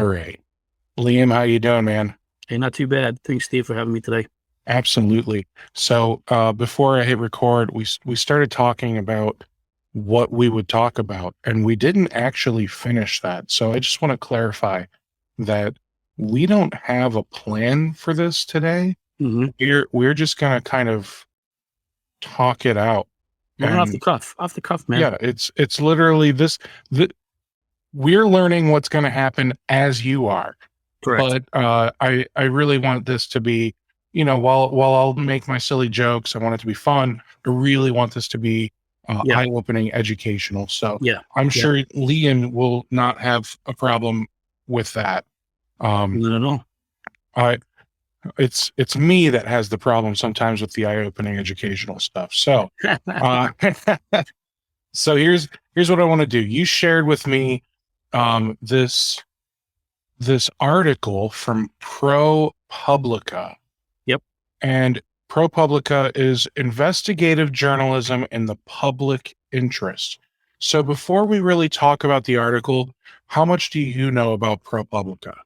All right. Liam, how you doing, man? Hey, not too bad. Thanks, Steve, for having me today. Absolutely. So before I hit record, we started talking about what we would talk about, and we didn't actually finish that. So I just want to clarify that we don't have a plan for this today. Mm-hmm. We're just gonna kind of talk it out. We're off the And cuff. Off the cuff, man. yeah, it's literally this. We're learning what's going to happen as you are. Correct. But I really want this to be, while I'll make my silly jokes, I want it to be fun. I really want this to be Yeah. eye-opening, educational. So Yeah. I'm Yeah. sure Liam will not have a problem with that. Not at all. It's me that has the problem sometimes with the eye-opening educational stuff. So so here's what I want to do. You shared with me this article from ProPublica. Yep. And ProPublica is investigative journalism in the public interest. So before we really talk about the article, how much do you know about ProPublica?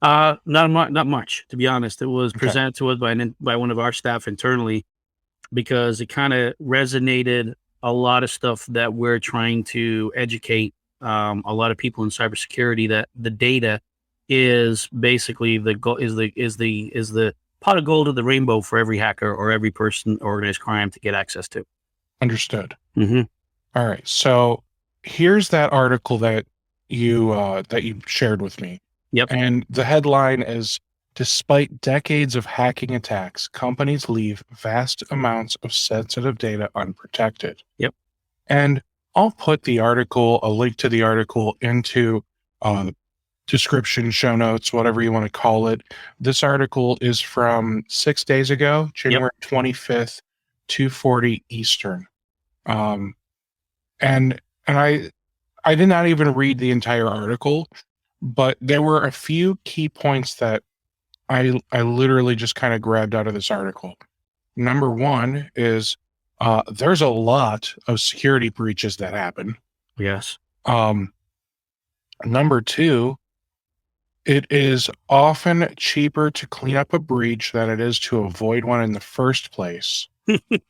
Not much, to be honest. It was Okay. presented to us by one of our staff internally because it kind of resonated a lot of stuff that we're trying to educate a lot of people in cybersecurity that the data is basically the goal, is the pot of gold of the rainbow for every hacker or every person organized crime to get access to. Understood. Mm-hmm. All right. So here's that article that you shared with me. Yep. And the headline is, despite decades of hacking attacks, companies leave vast amounts of sensitive data unprotected. Yep. And I'll put a link to the article into description, show notes, whatever you want to call it. This article is from 6 days ago, January 25th, 2:40 Eastern. And I did not even read the entire article, but there were a few key points that I literally just kind of grabbed out of this article. Number one is there's a lot of security breaches that happen. Yes. Number two, it is often cheaper to clean up a breach than it is to avoid one in the first place.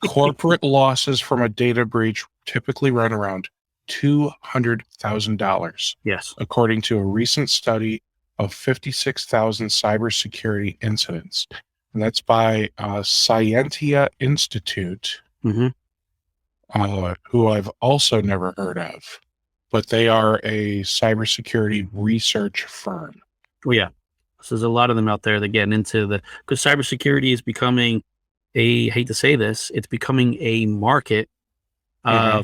Corporate losses from a data breach typically run around $200,000. Yes. According to a recent study of 56,000 cybersecurity incidents. And that's by Scientia Institute, Mm-hmm. who I've also never heard of, but they are a cybersecurity research firm. Well, yeah. So there's a lot of them out there that get into because cybersecurity is becoming hate to say this, it's becoming a market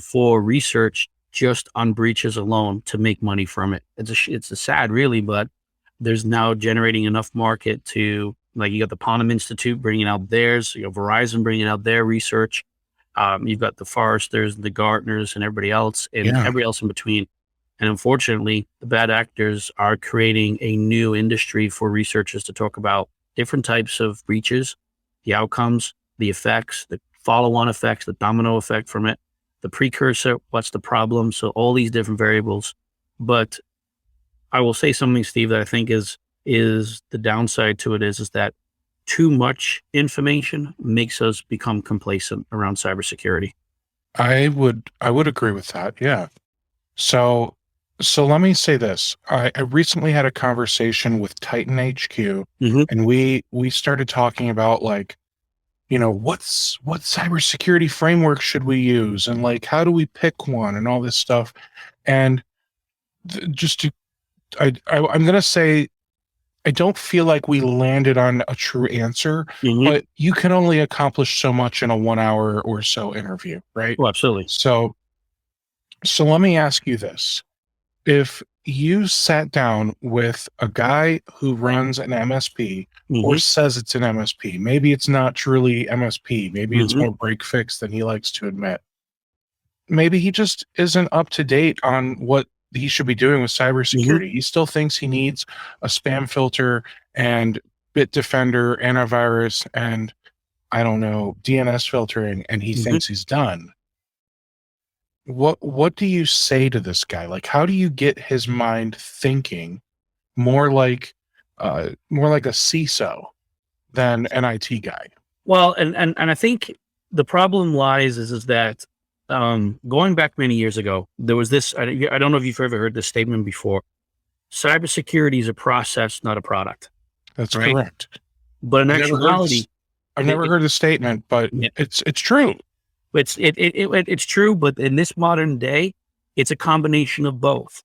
for research just on breaches alone to make money from it. It's a sad, really, but there's now generating enough market to, like, you got the Ponham Institute bringing out theirs, you know, Verizon bringing out their research. You've got the Forresters, the Gartners, and everybody else, and everybody else in between. And unfortunately, the bad actors are creating a new industry for researchers to talk about different types of breaches, the outcomes, the effects, the follow-on effects, the domino effect from it, the precursor, what's the problem. So all these different variables. But I will say something, Steve, that I think is the downside to it is that too much information makes us become complacent around cybersecurity. I would agree with that. Yeah. So let me say this. I recently had a conversation with Titan HQ, and we started talking about, like, what cybersecurity framework should we use, and like, how do we pick one, and all this stuff. And I'm going to say, I don't feel like we landed on a true answer, but you can only accomplish so much in a 1 hour or so interview, right? Oh, absolutely. So let me ask you this. If you sat down with a guy who runs an MSP or says it's an MSP, maybe it's not truly MSP, maybe it's more break fix than he likes to admit. Maybe he just isn't up to date on what he should be doing with cybersecurity. He still thinks he needs a spam filter and Bitdefender, antivirus, and I don't know, DNS filtering, and he thinks he's done. What do you say to this guy? Like, how do you get his mind thinking more like a CISO than an IT guy. Well, and I think the problem lies is that going back many years ago, there was this. I don't know if you've ever heard this statement before. Cybersecurity is a process, not a product. That's right? correct. But in actuality, I've never heard the statement, but it's true. It's true, but in this modern day, it's a combination of both,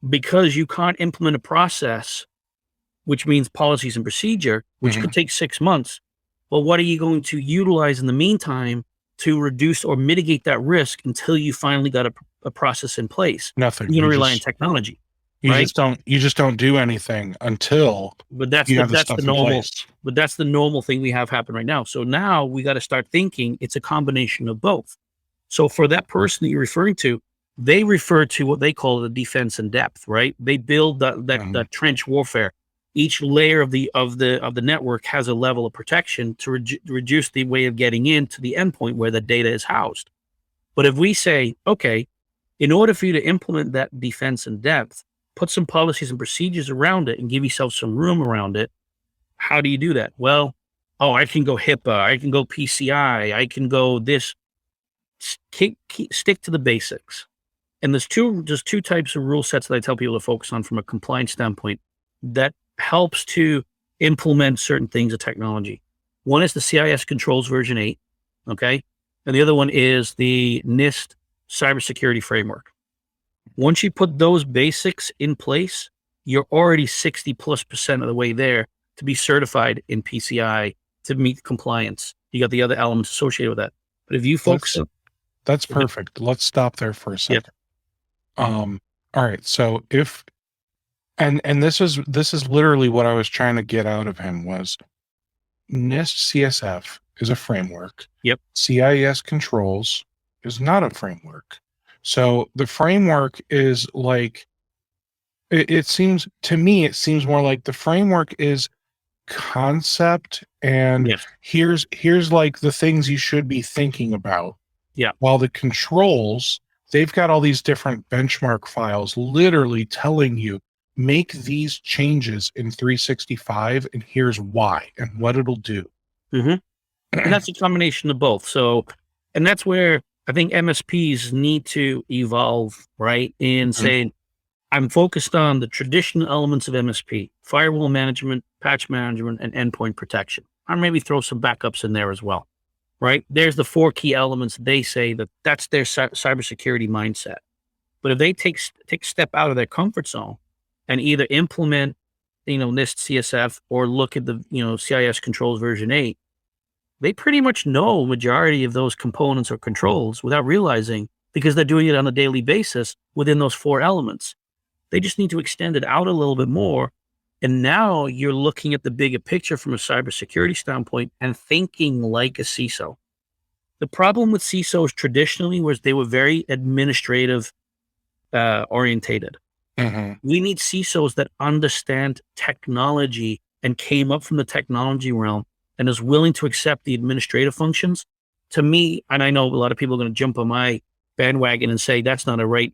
because you can't implement a process, which means policies and procedure, which could take 6 months. Well, what are you going to utilize in the meantime to reduce or mitigate that risk until you finally got a process in place? Nothing. You're going to rely on technology. You just don't do anything until that's the normal thing we have happen right now. So now we got to start thinking it's a combination of both. So for that person that you're referring to, they refer to what they call the defense in depth, right? They build that trench warfare. Each layer of the network has a level of protection to reduce the way of getting into the endpoint where the data is housed. But if we say, okay, in order for you to implement that defense in depth, put some policies and procedures around it and give yourself some room around it, how do you do that? Well, I can go HIPAA, I can go PCI, I can go this. Stick to the basics. And there's two types of rule sets that I tell people to focus on from a compliance standpoint that helps to implement certain things of technology. One is the CIS Controls version 8, okay? And the other one is the NIST cybersecurity framework. Once you put those basics in place, you're already 60+% of the way there to be certified in PCI to meet compliance. You got the other elements associated with that. But if you focus... That's perfect. Let's stop there for a second. All right. So and this is literally what I was trying to get out of him was NIST CSF is a framework. Yep. CIS Controls is not a framework. So the framework is like, it seems to me, it seems more like the framework is concept and here's like the things you should be thinking about. Yeah. While the controls, they've got all these different benchmark files literally telling you, make these changes in 365 and here's why and what it'll do. And that's a combination of both. So, and that's where I think MSPs need to evolve, right? In saying, I'm focused on the traditional elements of MSP, firewall management, patch management, and endpoint protection. Or maybe throw some backups in there as well, right? There's the 4 key elements. They say that's their cybersecurity mindset. But if they take a step out of their comfort zone and either implement, NIST CSF or look at the, CIS Controls version 8, they pretty much know majority of those components or controls without realizing, because they're doing it on a daily basis within those 4 elements. They just need to extend it out a little bit more. And now you're looking at the bigger picture from a cybersecurity standpoint and thinking like a CISO. The problem with CISOs traditionally was they were very administrative orientated. We need CISOs that understand technology and came up from the technology realm and is willing to accept the administrative functions. To me, and I know a lot of people are going to jump on my bandwagon and say that's not a right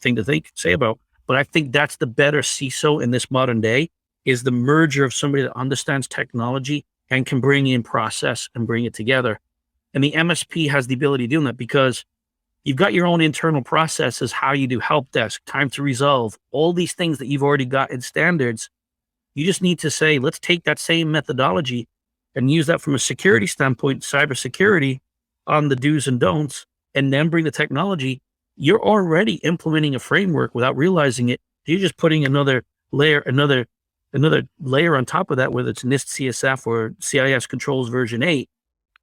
thing to say about, but I think that's the better CISO in this modern day, is the merger of somebody that understands technology and can bring in process and bring it together. And the MSP has the ability of doing that because you've got your own internal processes, how you do help desk, time to resolve, all these things that you've already got in standards. You just need to say, let's take that same methodology and use that from a security standpoint, cybersecurity, on the do's and don'ts, and then bring the technology. You're already implementing a framework without realizing it. You're just putting another layer on top of that, whether it's NIST CSF or CIS Controls version 8.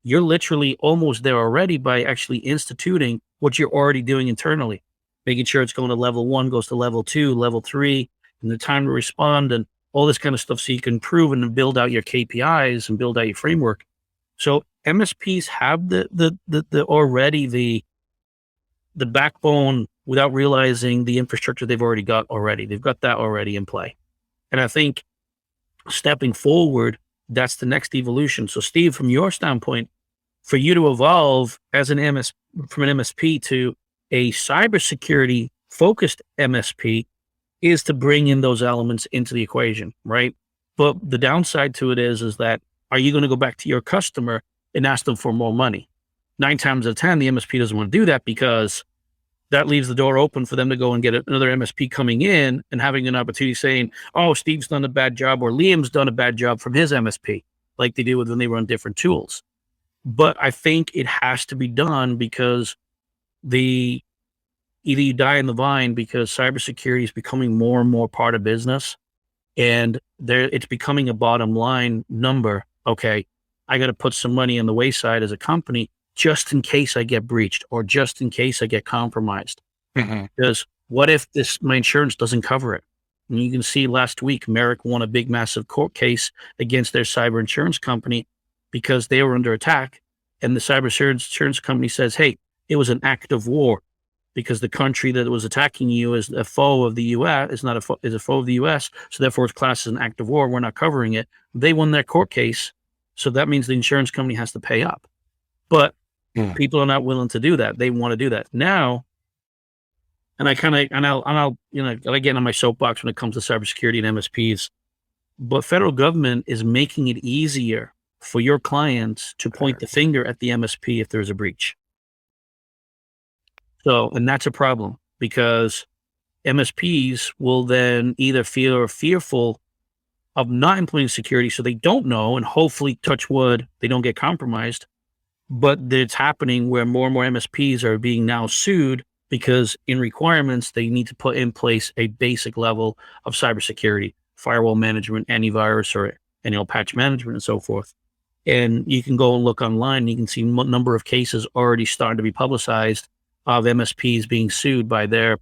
You're literally almost there already by actually instituting what you're already doing internally, making sure it's going to level 1, goes to level 2, level 3, and the time to respond and all this kind of stuff, so you can prove and build out your KPIs and build out your framework. So MSPs have the backbone without realizing the infrastructure they've already got already. They've got that already in play. And I think stepping forward, that's the next evolution. So Steve, from your standpoint, for you to evolve as from an MSP to a cybersecurity focused MSP, is to bring in those elements into the equation, right? But the downside to it is that are you going to go back to your customer and ask them for more money? 9 times out of 10, the MSP doesn't want to do that because that leaves the door open for them to go and get another MSP coming in and having an opportunity saying, oh, Steve's done a bad job or Liam's done a bad job from his MSP, like they do when they run different tools. But I think it has to be done because either you die in the vine because cybersecurity is becoming more and more part of business, and it's becoming a bottom line number. Okay, I got to put some money on the wayside as a company just in case I get breached or just in case I get compromised. Because what if my insurance doesn't cover it? And you can see last week, Merrick won a big, massive court case against their cyber insurance company because they were under attack. And the cyber insurance company says, hey, it was an act of war because the country that was attacking you is a foe of the U.S., is a foe of the U.S., so therefore it's classed as an act of war. We're not covering it. They won their court case, so that means the insurance company has to pay up. But people are not willing to do that. They want to do that now. And I get on my soapbox when it comes to cybersecurity and MSPs, but federal government is making it easier for your clients to point the finger at the MSP if there's a breach. So, and that's a problem because MSPs will then either feel fearful of not implementing security, so they don't know, and hopefully, touch wood, they don't get compromised. But it's happening where more and more MSPs are being now sued because in requirements, they need to put in place a basic level of cybersecurity, firewall management, antivirus, or annual patch management, and so forth. And you can go and look online, and you can see a number of cases already starting to be publicized of MSPs being sued by their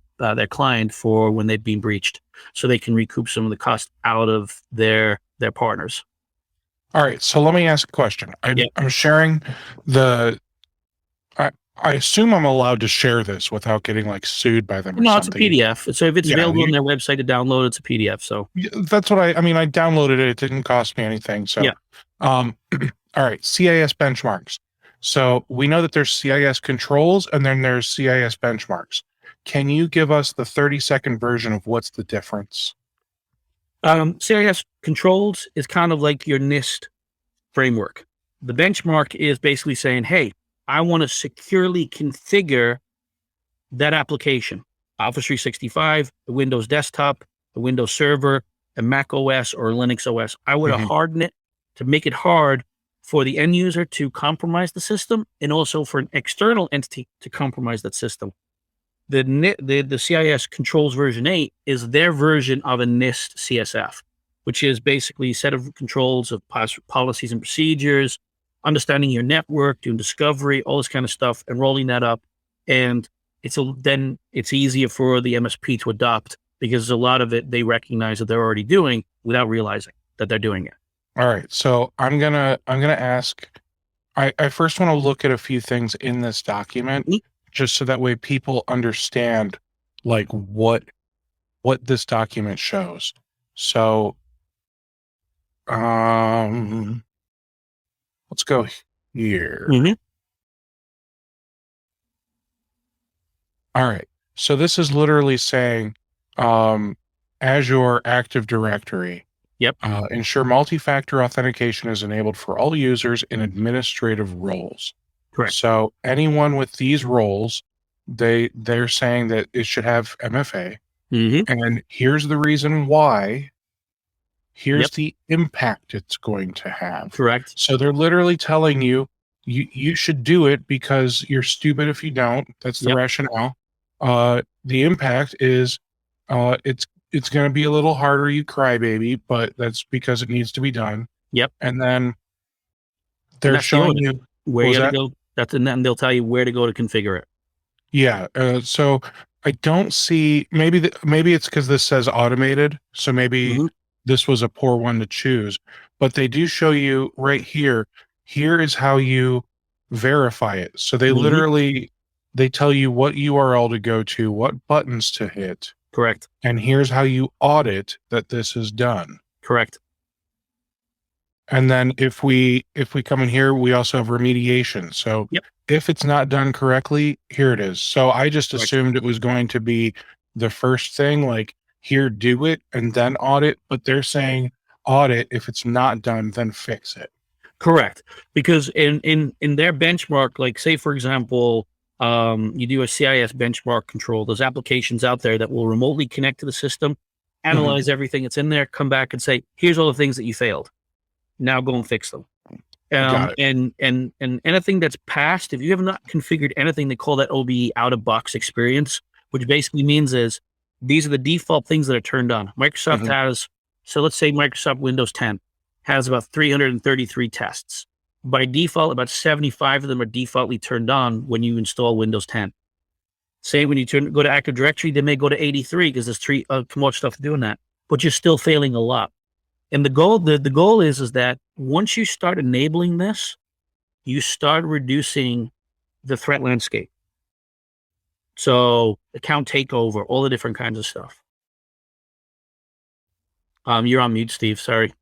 client for when they've been breached, so they can recoup some of the cost out of their partners. All right, so let me ask a question. I'm sharing I assume I'm allowed to share this without getting like sued by them. No, it's a PDF. So if it's available on their website to download, it's a PDF. So that's what I downloaded it. It didn't cost me anything. So, all right, CIS benchmarks. So we know that there's CIS controls and then there's CIS benchmarks. Can you give us the 30-second version of what's the difference? CIS controls is kind of like your NIST framework. The benchmark is basically saying, hey, I want to securely configure that application, Office 365, the Windows desktop, the Windows server, a Mac OS or Linux OS. I would harden it to make it hard for the end user to compromise the system and also for an external entity to compromise that system. The CIS Controls version 8 is their version of a NIST CSF, which is basically a set of controls of policies and procedures, understanding your network, doing discovery, all this kind of stuff, and rolling that up. And then it's easier for the MSP to adopt because a lot of it they recognize that they're already doing without realizing that they're doing it. All right, so I'm gonna ask. I first want to look at a few things in this document, just so that way people understand like what this document shows. So, let's go here. All right, so this is literally saying Azure Active Directory. Ensure multi-factor authentication is enabled for all users in administrative roles. Correct. So anyone with these roles, they're saying that it should have MFA. And here's the reason why. Here's the impact it's going to have. Correct. So they're literally telling you should do it because you're stupid if you don't. That's the rationale. The impact is it's going to be a little harder, you crybaby, but that's because it needs to be done. And then they're showing you where you got to go. And then they'll tell you where to go to configure it. So I don't see, maybe it's because this says automated. So maybe this was a poor one to choose, but they do show you right here. Here is how you verify it. So they literally, they tell you what URL to go to, what buttons to hit. Correct. And here's how you audit that this is done. Correct. And then if we come in here, we also have remediation. So if it's not done correctly, here it is. So I just assumed it was going to be the first thing, like here, do it and then audit, but they're saying audit. If it's not done, then fix it. Correct. Because in their benchmark, like say, for example, you do a CIS benchmark control, there's applications out there that will remotely connect to the system, analyze everything that's in there, come back and say, here's all the things that you failed. Now go and fix them. Got it. And anything that's passed, if you have not configured anything, they call that OBE out of box experience, which basically means is these are the default things that are turned on. Microsoft has, so let's say Microsoft Windows 10 has about 333 tests. By default, about 75 of them are defaultly turned on when you install Windows 10. Say when you go to Active Directory, they may go to 83 because there's too much stuff doing that, but you're still failing a lot. And the goal is that once you start enabling this, you start reducing the threat landscape. So account takeover, all the different kinds of stuff. You're on mute, Steve. Sorry.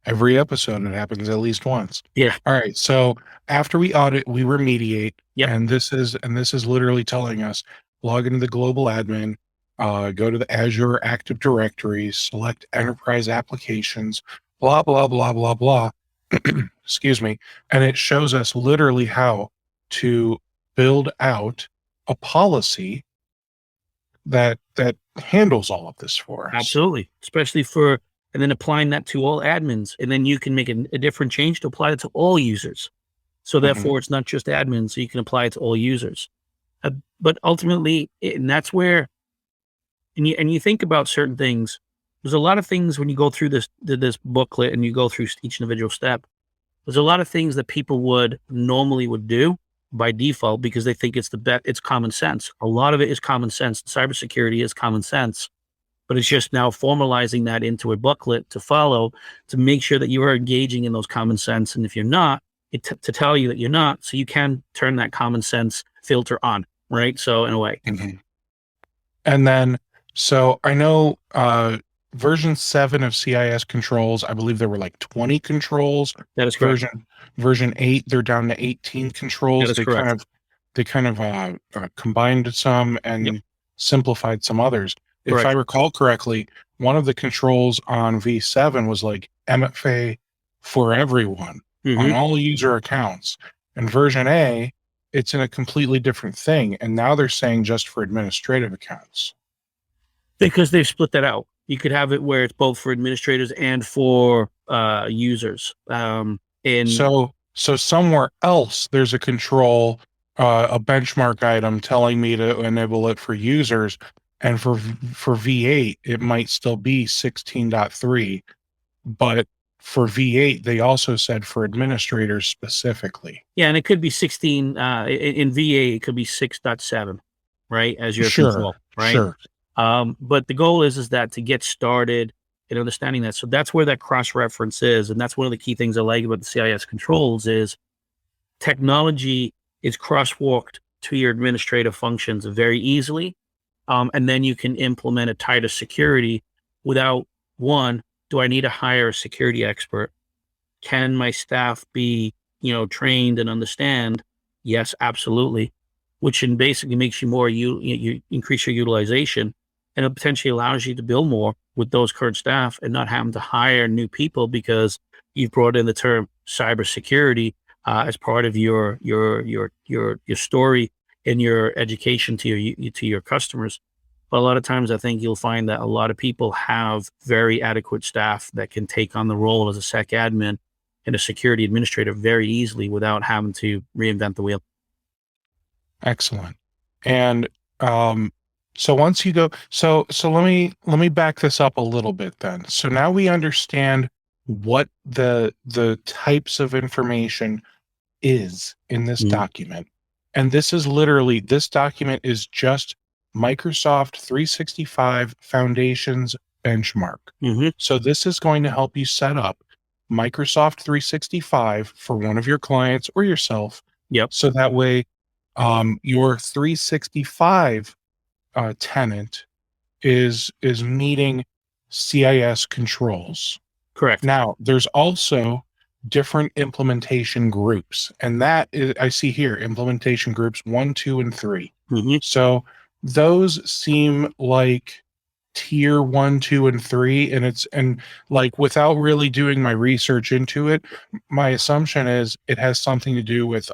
Every episode, it happens at least once. Yeah. All right. So after we audit, we remediate. Yep. And this is literally telling us log into the global admin, go to the Azure Active Directory, select enterprise applications, blah, blah, blah, blah, blah. Excuse me. And it shows us literally how to build out a policy that handles all of this for us. Absolutely. Especially and then applying that to all admins. And then you can make a different change to apply it to all users. So therefore, it's not just admins, so you can apply it to all users. But ultimately, and that's where, and you think about certain things, there's a lot of things when you go through this booklet and you go through each individual step, there's a lot of things that people would do by default because they think it's common sense. A lot of it is common sense. Cybersecurity is common sense, but it's just now formalizing that into a booklet to follow to make sure that you are engaging in those common sense. And if you're not, to tell you that you're not, so you can turn that common sense filter on, right? So in a way. And then, so I know version 7 of CIS Controls, I believe there were like 20 controls. That is correct. Version 8, they're down to 18 controls. That is correct. They kind of combined some and simplified some others. Correct. If I recall correctly, one of the controls on V7 was like MFA for everyone on all user accounts. And version A, it's in a completely different thing. And now they're saying just for administrative accounts. Because they've split that out. You could have it where it's both for administrators and for users. So somewhere else, there's a control, a benchmark item telling me to enable it for users. And for V8, it might still be 16.3, but for V8, they also said for administrators specifically. Yeah, and it could be 16 in VA. It could be 6.7, right? As your control, right? Sure. But the goal is that to get started and understanding that. So that's where that cross reference is, and that's one of the key things I like about the CIS controls is technology is crosswalked to your administrative functions very easily. And then you can implement a tighter security without do I need to hire a security expert? Can my staff be, trained and understand? Yes, absolutely. Which basically makes you you increase your utilization, and it potentially allows you to build more with those current staff and not having to hire new people because you've brought in the term cybersecurity as part of your story and your education to your customers. But a lot of times I think you'll find that a lot of people have very adequate staff that can take on the role as a sec admin and a security administrator very easily without having to reinvent the wheel. Excellent. And so once you go, so let me back this up a little bit then. So now we understand what the types of information is in this document. And this document is just Microsoft 365 Foundations benchmark. So this is going to help you set up Microsoft 365 for one of your clients or yourself. Yep. So that way your 365 tenant is meeting CIS controls. Correct. Now, there's also different implementation groups, and that is, I see here, implementation groups 1, 2, and 3. So those seem like tier 1, 2, and 3, and like, without really doing my research into it, my assumption is it has something to do with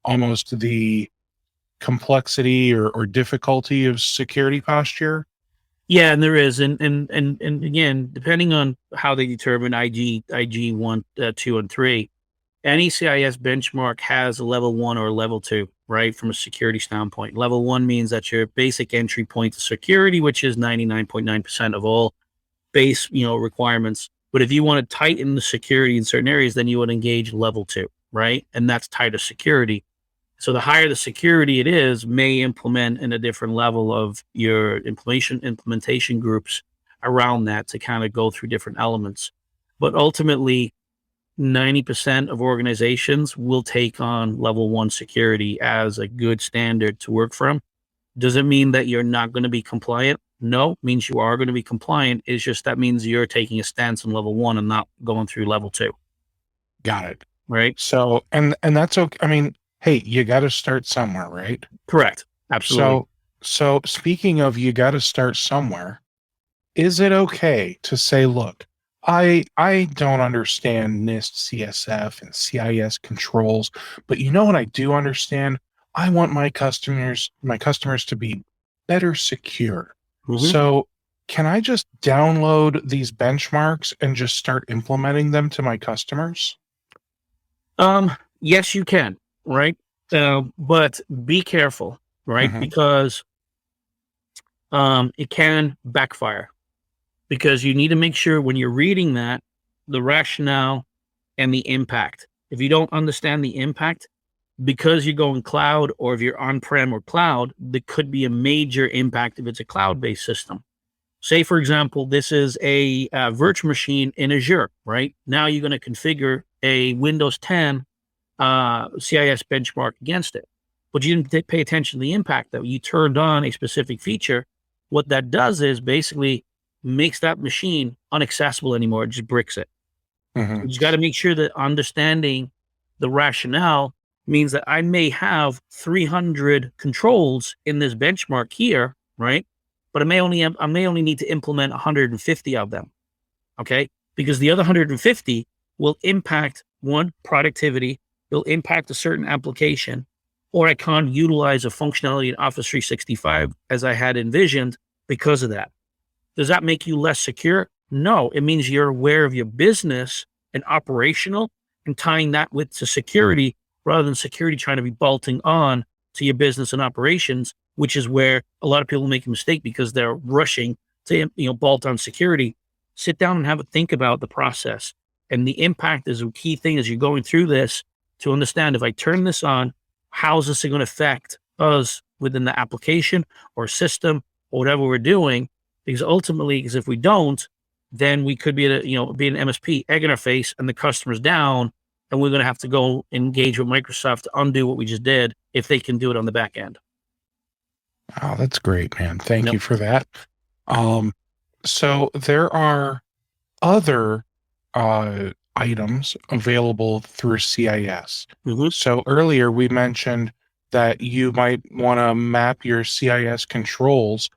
almost the complexity or difficulty of security posture. Yeah, and there is, and again, depending on how they determine IG 1, 2, and 3, any CIS benchmark has a level 1 or a level 2, right? From a security standpoint, level 1 means that's your basic entry point to security, which is 99.9% of all base, requirements. But if you want to tighten the security in certain areas, then you would engage level 2, right? And that's tighter security. So the higher the security it is, may implement in a different level of your implementation groups around that to kind of go through different elements. But ultimately, 90% of organizations will take on level 1 security as a good standard to work from. Does it mean that you're not going to be compliant? No, it means you are going to be compliant. It's just that means you're taking a stance on level 1 and not going through level 2. Got it. Right. So, and that's okay. I mean, hey, you got to start somewhere, right? Correct. Absolutely. So speaking of, you got to start somewhere, is it okay to say, look, I don't understand NIST, CSF, and CIS controls, but you know what I do understand? I want my customers to be better secure. Mhm. So can I just download these benchmarks and just start implementing them to my customers? Yes, you can, right? But be careful, right? Mhm. Because it can backfire, because you need to make sure when you're reading that, the rationale and the impact. If you don't understand the impact, because you're going cloud, or if you're on-prem or cloud, there could be a major impact if it's a cloud-based system. Say, for example, this is a virtual machine in Azure, right? Now you're going to configure a Windows 10 CIS benchmark against it, but you didn't pay attention to the impact, that you turned on a specific feature. What that does is basically makes that machine unaccessible anymore. It just bricks it. Mhm. You got to make sure that understanding the rationale means that I may have 300 controls in this benchmark here, right? But I may only need to implement 150 of them. Okay, because the other 150 will impact one, productivity, will impact a certain application, or I can't utilize a functionality in Office 365 as I had envisioned because of that. Does that make you less secure? No, it means you're aware of your business and operational, and tying that with to security, rather than security trying to be bolting on to your business and operations, which is where a lot of people make a mistake because they're rushing to bolt on security. Sit down and have a think about the process, and the impact is a key thing as you're going through this, to understand, if I turn this on, how is this going to affect us within the application or system or whatever we're doing? Because ultimately, because if we don't, then we could be be an MSP, egg in our face, and the customer's down, and we're going to have to go engage with Microsoft to undo what we just did, if they can do it on the back end. Oh, that's great, man. Thank Yep. you for that. So there are other items available through CIS. Mhm. So earlier we mentioned that you might want to map your CIS controls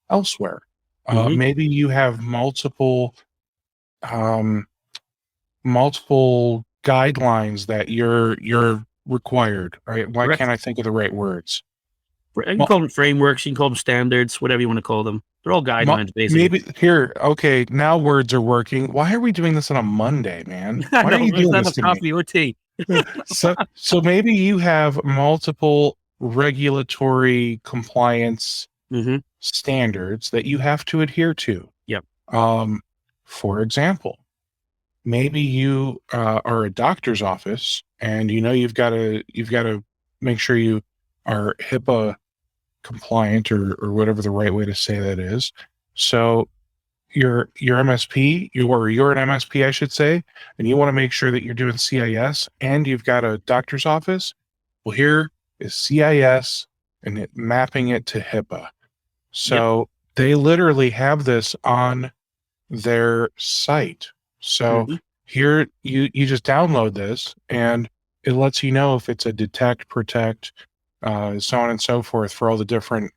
elsewhere. Mhm. Maybe you have um, multiple guidelines that you're required. Right? Why Correct. can't I think of the right words? You can call them frameworks, you can call them standards, whatever you want to call them. They're all guidelines, basically. Maybe here, okay, now words are working. Why are we doing this on a Monday, man? Why are No, you there's doing not this enough to me? coffee or tea. So maybe you have multiple regulatory compliance Mhm. standards that you have to adhere to. Yep. Um, for example, maybe you are a doctor's office, and you've got to make sure you are HIPAA compliant, or whatever the right way to say that is. So your MSP, you're an MSP, I should say, and you want to make sure that you're doing CIS, and you've got a doctor's office. Well, here is CIS, and mapping it to HIPAA. Yep. So they literally have this on their site. So Mhm. here you just download this, and it lets you know if it's a detect, protect, so on and so forth for all the different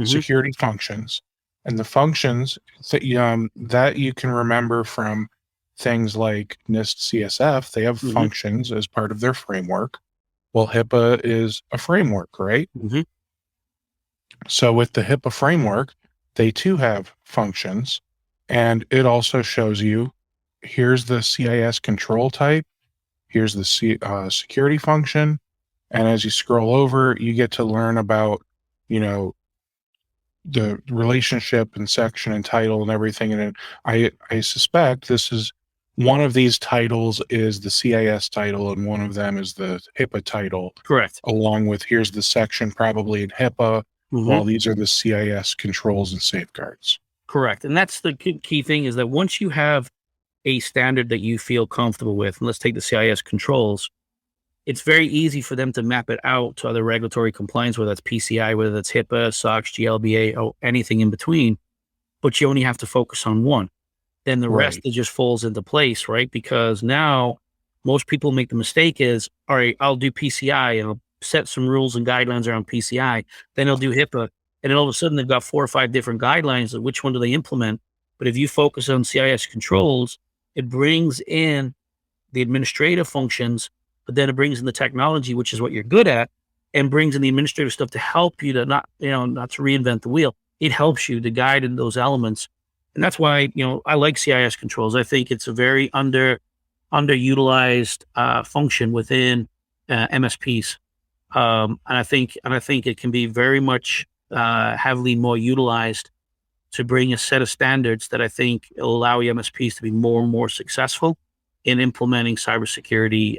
security functions. And the functions that you can remember from things like NIST CSF, they have functions as part of their framework. Well, HIPAA is a framework, right? So with the HIPAA framework, they too have functions, and it also shows you, here's the CIS control type, here's the security function, and as you scroll over, you get to learn about, the relationship and section and title and everything. And I suspect this is one of these titles is the CIS title, and one of them is the HIPAA title. Correct. Along with here's the section probably in HIPAA, while these are the CIS controls and safeguards. Correct. And that's the key thing, is that once you have a standard that you feel comfortable with, and let's take the CIS controls, it's very easy for them to map it out to other regulatory compliance, whether that's PCI, whether that's HIPAA, SOX, GLBA, or anything in between. But you only have to focus on one. Then the rest, it just falls into place, right? Because now most people make the mistake is, all right, I'll do PCI and I'll set some rules and guidelines around PCI. Then I'll do HIPAA. And then all of a sudden they've got 4 or 5 different guidelines. Which one do they implement? But if you focus on CIS controls, it brings in the administrative functions, but then it brings in the technology, which is what you're good at, and brings in the administrative stuff to help you to not to reinvent the wheel. It helps you to guide in those elements. And that's why, I like CIS controls. I think it's a very underutilized function within MSPs. And I think it can be very much heavily more utilized to bring a set of standards that I think will allow MSPs to be more and more successful in implementing cybersecurity,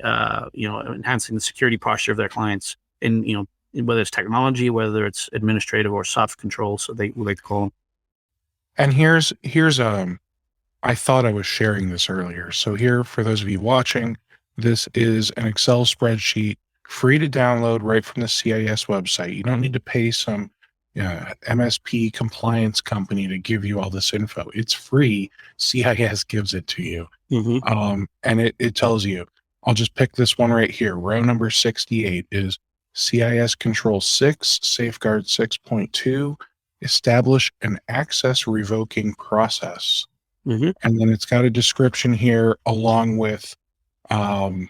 enhancing the security posture of their clients, and whether it's technology, whether it's administrative or soft controls, so they like to call them. And here's I thought I was sharing this earlier. So here, for those of you watching, this is an Excel spreadsheet, free to download right from the CIS website. You don't need to pay some MSP compliance company to give you all this info. It's free. CIS gives it to you. And it tells you, I'll just pick this one right here. Row number 68 is CIS Control 6, Safeguard 6.2, establish an access revoking process. And then it's got a description here along with, sorry,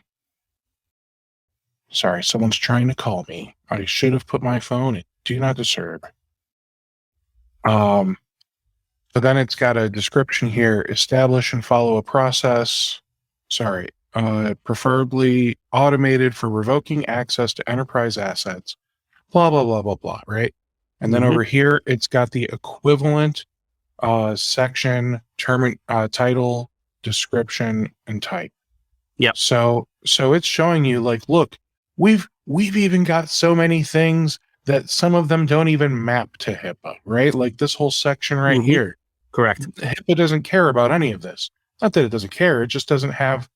someone's trying to call me. I should have put my phone in do not disturb. So then it's got a description here, establish and follow a process, preferably automated for revoking access to enterprise assets, blah, blah, blah, blah, blah, right? And then over here, it's got the equivalent section, term, title, description, and type. So it's showing you, like, look, we've even got so many things that some of them don't even map to HIPAA, right? Like this whole section right here. Correct. HIPAA doesn't care about any of this. Not that it doesn't care, it just doesn't have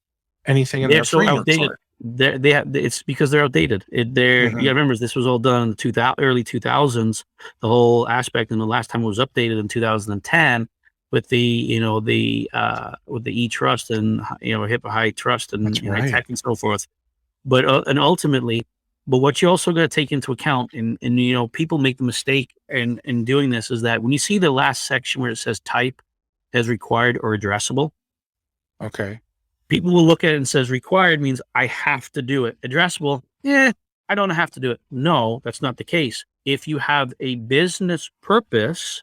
anything in their framework for it. It's because they're outdated. Remember, this was all done in the early 2000s. The whole aspect, and the last time it was updated in 2010 with the e-trust and HIPAA high trust and high tech and so forth. But ultimately, what you also got to take into account, and people make the mistake in doing this, is that when you see the last section where it says type as required or addressable, people will look at it and says required means I have to do it. Addressable, I don't have to do it. No, that's not the case. If you have a business purpose,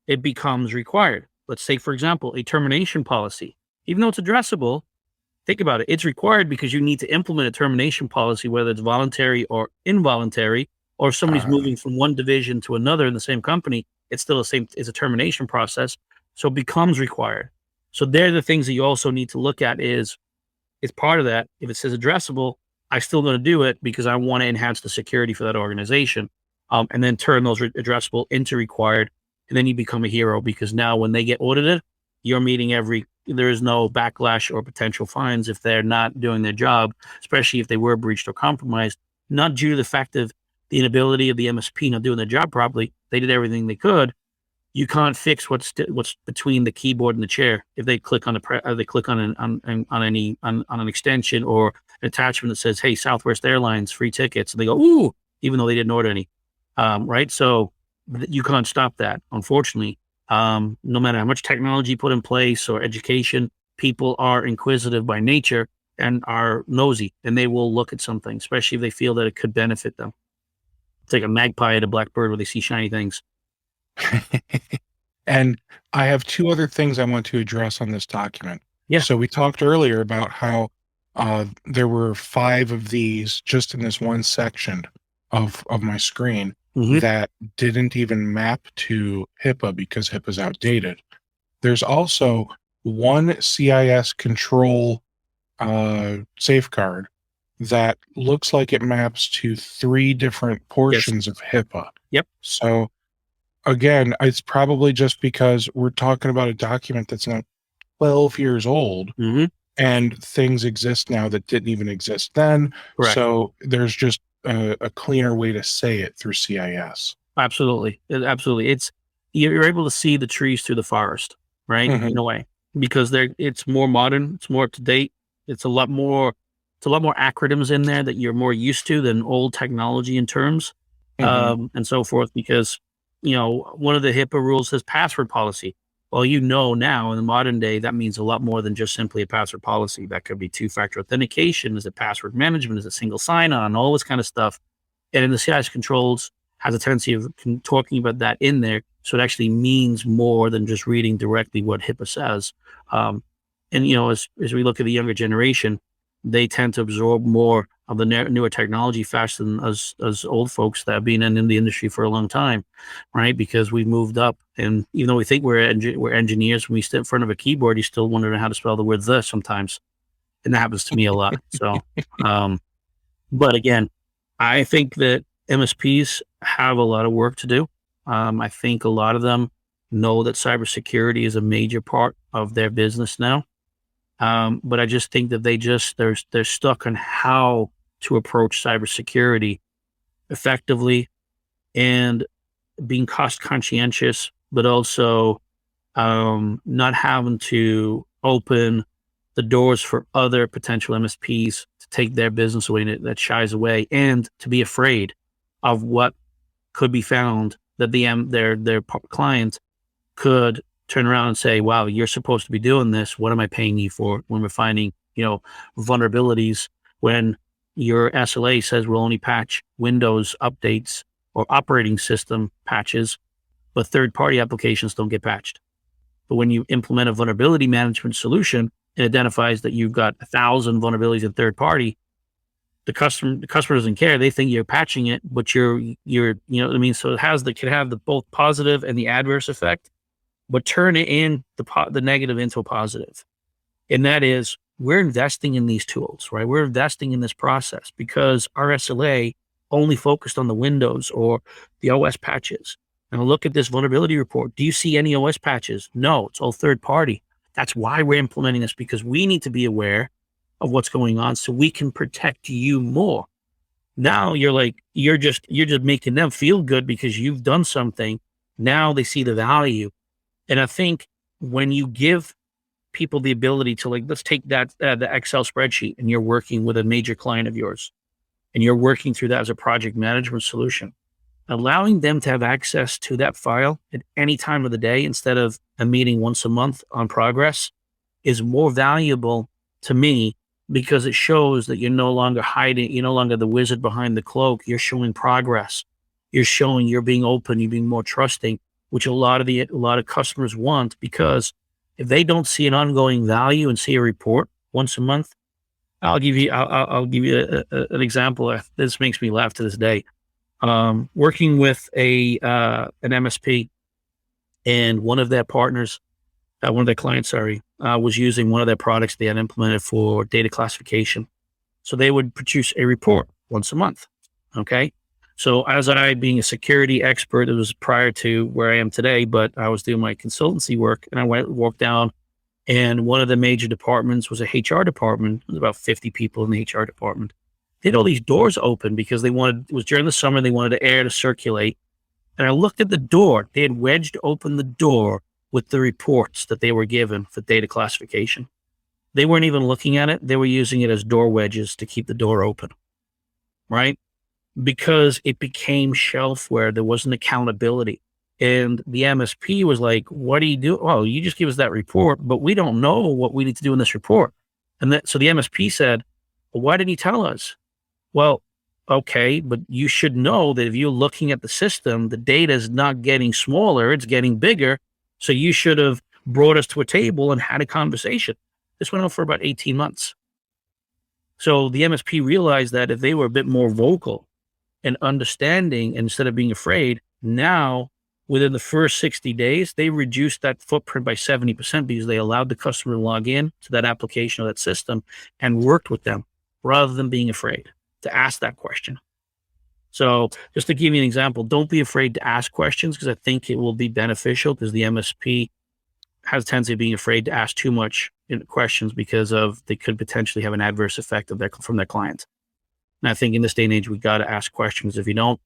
it becomes required. Let's say, for example, a termination policy. Even though it's addressable, think about it. It's required because you need to implement a termination policy, whether it's voluntary or involuntary, or if somebody's moving from one division to another in the same company, it's still it's a termination process. So it becomes required. So they're the things that you also need to look at is part of that. If it says addressable, I'm still going to do it because I want to enhance the security for that organization, and then turn those addressable into required. And then you become a hero, because now when they get audited, you're meeting there is no backlash or potential fines if they're not doing their job, especially if they were breached or compromised, not due to the fact of the inability of the MSP not doing their job properly. They did everything they could. You can't fix what's between the keyboard and the chair. If they click on an extension or an attachment that says, "Hey, Southwest Airlines free tickets," and they go, "Ooh, even though they didn't order any. Right? So you can't stop that, unfortunately. No matter how much technology put in place or education, people are inquisitive by nature and are nosy, and they will look at something, especially if they feel that it could benefit them. It's like a magpie at a blackbird where they see shiny things. And I have two other things I want to address on this document. Yeah. So we talked earlier about how there were 5 of these just in this one section of my screen that didn't even map to HIPAA because HIPAA's outdated. There's also one CIS control safeguard that looks like it maps to 3 different portions of HIPAA. Yep. So again, it's probably just because we're talking about a document that's now 12 years old and things exist now that didn't even exist then. Correct. So there's just a cleaner way to say it through CIS. Absolutely. It's, you're able to see the trees through the forest, right? In a way, because it's more modern, it's more up to date. It's a lot more acronyms in there that you're more used to than old technology in terms, and so forth, because, one of the HIPAA rules says password policy. Well, now in the modern day, that means a lot more than just simply a password policy. That could be 2-factor authentication. Is it password management? Is it single sign-on? All this kind of stuff. And in the CIS controls has a tendency of talking about that in there. So it actually means more than just reading directly what HIPAA says. And, as we look at the younger generation, they tend to absorb more of the newer technology faster than us old folks that have been in the industry for a long time, right? Because we've moved up, and even though we think we're engineers, when we sit in front of a keyboard, you still wonder how to spell the word "the" sometimes, and that happens to me a lot. So, but again, I think that MSPs have a lot of work to do. I think a lot of them know that cybersecurity is a major part of their business now. But I just think that they're stuck on how to approach cybersecurity effectively and being cost conscientious, but also not having to open the doors for other potential MSPs to take their business away that shies away, and to be afraid of what could be found that their client could turn around and say, wow, you're supposed to be doing this. What am I paying you for? When we're finding, vulnerabilities, when your SLA says we'll only patch Windows updates or operating system patches, but third-party applications don't get patched. But when you implement a vulnerability management solution, it identifies that you've got 1,000 vulnerabilities in third-party. The customer doesn't care. They think you're patching it, but you're you know what I mean? So it can have the both positive and the adverse effect, but turn it in the negative into a positive. And that is, we're investing in these tools, right? We're investing in this process because our SLA only focused on the Windows or the OS patches. And look at this vulnerability report. Do you see any OS patches? No, it's all third party. That's why we're implementing this, because we need to be aware of what's going on so we can protect you more. Now you're just making them feel good because you've done something. Now they see the value. And I think when you give people the ability to, let's take that, the Excel spreadsheet, and you're working with a major client of yours, and you're working through that as a project management solution, allowing them to have access to that file at any time of the day instead of a meeting once a month on progress is more valuable to me, because it shows that you're no longer hiding, you're no longer the wizard behind the cloak. You're showing progress. You're showing you're being open, you're being more trusting, which a lot of customers want, because if they don't see an ongoing value and see a report once a month, I'll give you an example. This makes me laugh to this day. Working with an MSP, and one of their partners, one of their clients, was using one of their products they had implemented for data classification. So they would produce a report once a month. Okay. So as I, being a security expert, it was prior to where I am today, but I was doing my consultancy work, and I walked down, and one of the major departments was a HR department. There was about 50 people in the HR department. They had all these doors open because it was during the summer, they wanted the air to circulate. And I looked at the door. They had wedged open the door with the reports that they were given for data classification. They weren't even looking at it. They were using it as door wedges to keep the door open, right? because it became shelfware. There wasn't accountability. And the MSP was like, what do you do? Oh, you just give us that report, but we don't know what we need to do in this report. And so the MSP said, well, why didn't you tell us? Well, okay, but you should know that if you're looking at the system, the data is not getting smaller, it's getting bigger. So you should have brought us to a table and had a conversation. This went on for about 18 months. So the MSP realized that if they were a bit more vocal and understanding instead of being afraid, now within the first 60 days, they reduced that footprint by 70% because they allowed the customer to log in to that application or that system and worked with them rather than being afraid to ask that question. So just to give you an example, don't be afraid to ask questions, because I think it will be beneficial, because the MSP has a tendency of being afraid to ask too much questions because they could potentially have an adverse effect from their clients. And I think in this day and age, we got to ask questions. If you don't,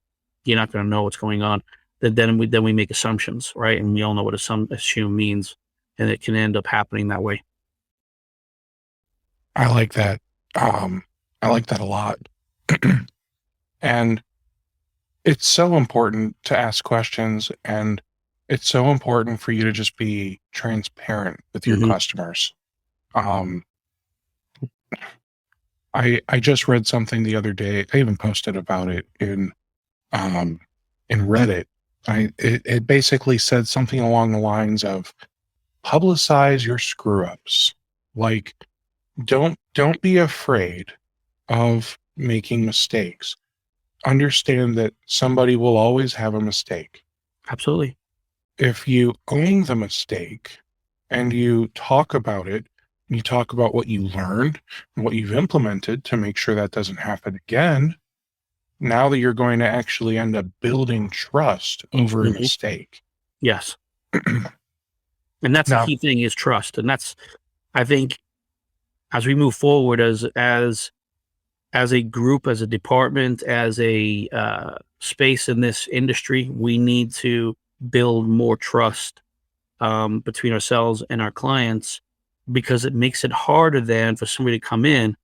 you're not going to know what's going on. Then we make assumptions, right? And we all know what assume means, and it can end up happening that way. I like that. I like that a lot. And it's so important to ask questions, and it's so important for you to just be transparent with your customers. I just read something the other day. I even posted about it in Reddit. It basically said something along the lines of publicize your screw ups. Like, don't be afraid of making mistakes. Understand that somebody will always have a mistake. Absolutely. If you own the mistake and you talk about it, and you talk about what you learned and what you've implemented to make sure that doesn't happen again, now that you're going to actually end up building trust over a mistake. Yes. And that's the key thing, is trust. And that's, I think, as we move forward as a group, as a department, as a space in this industry, we need to build more trust between ourselves and our clients, because it makes it harder then for somebody to come in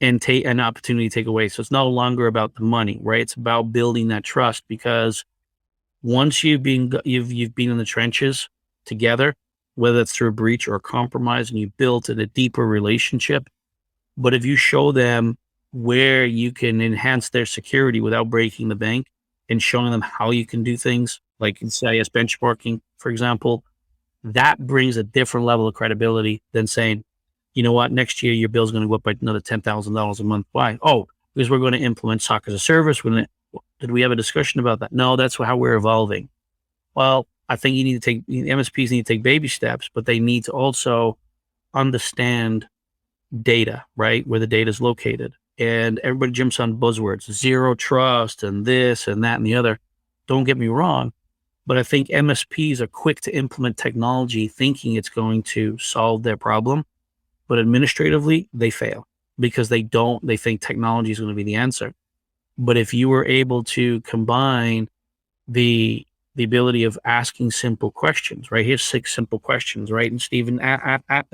and take an opportunity to take away. So it's no longer about the money, right? It's about building that trust, because once you've been in the trenches together, whether it's through a breach or a compromise, and you've built a deeper relationship. But if you show them where you can enhance their security without breaking the bank, and showing them how you can do things like in CIS benchmarking, for example, that brings a different level of credibility than saying, you know what, next year your bill's going to go up by another $10,000 a month. Why? Oh, because we're going to implement SOC as a service. Did we have a discussion about that? No, that's how we're evolving. Well, I think MSPs need to take baby steps, but they need to also understand data, right? Where the data is located. And everybody jumps on buzzwords, zero trust and this and that and the other. Don't get me wrong, but I think MSPs are quick to implement technology thinking it's going to solve their problem. But administratively, they fail, because they think technology is going to be the answer. But if you were able to combine the ability of asking simple questions, right? Here's 6 simple questions, right? And Stephen,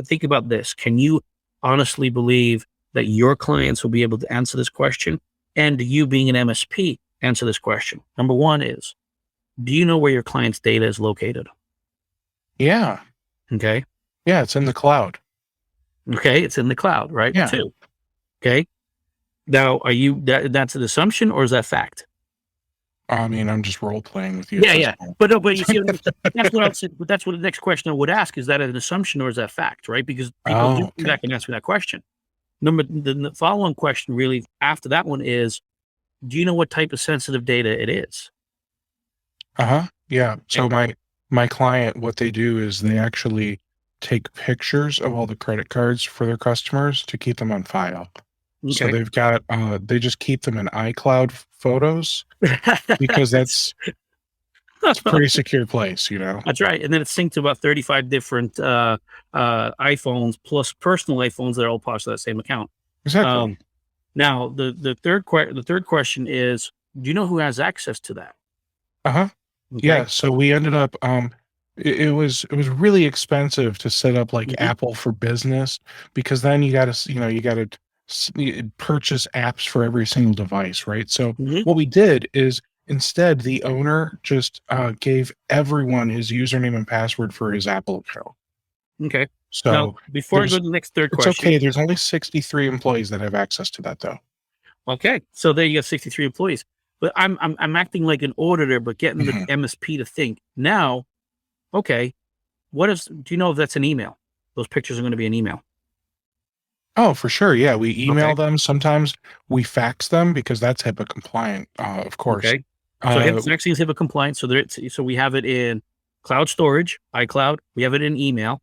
think about this. Can you honestly believe that your clients will be able to answer this question? And you, being an MSP, answer this question. Number 1 is, do you know where your client's data is located? Yeah. Okay. Yeah, it's in the cloud. Okay, it's in the cloud, right? Yeah. 2. Okay. Now, that's an assumption, or is that fact? I mean, I'm just role playing with you. Yeah. But you see, that's what else. But that's what the next question I would ask: is that an assumption or is that fact? Right? Because people do come back and ask me that question. The following question, really, after that one is, do you know what type of sensitive data it is? Yeah. So my client, what they do is they actually take pictures of all the credit cards for their customers to keep them on file. Okay. So they've got, they just keep them in iCloud photos, because it's a pretty secure place, you know? That's right. And then it's synced to about 35 different iPhones plus personal iPhones that are all part of that same account. Exactly. Now, the third question is, do you know who has access to that? Okay. Yeah. So we ended up, it was really expensive to set up like Apple for Business, because then you got to purchase apps for every single device, right? So Mhm. what we did is instead the owner just gave everyone his username and password for his Apple account. Okay. Now, So before I go to the next third it's question. okay. There's only 63 employees that have access to that, though. Okay. So there you got 63 employees. But I'm acting like an auditor, but getting the Mhm. MSP to think. Now, okay, do you know if that's an email? Those pictures are going to be an email. Oh, for sure. Yeah, we email Okay. them. Sometimes we fax them because that's HIPAA compliant, of course. Okay. So Uh, vaccine is HIPAA compliant. So we have it in cloud storage, iCloud. We have it in email.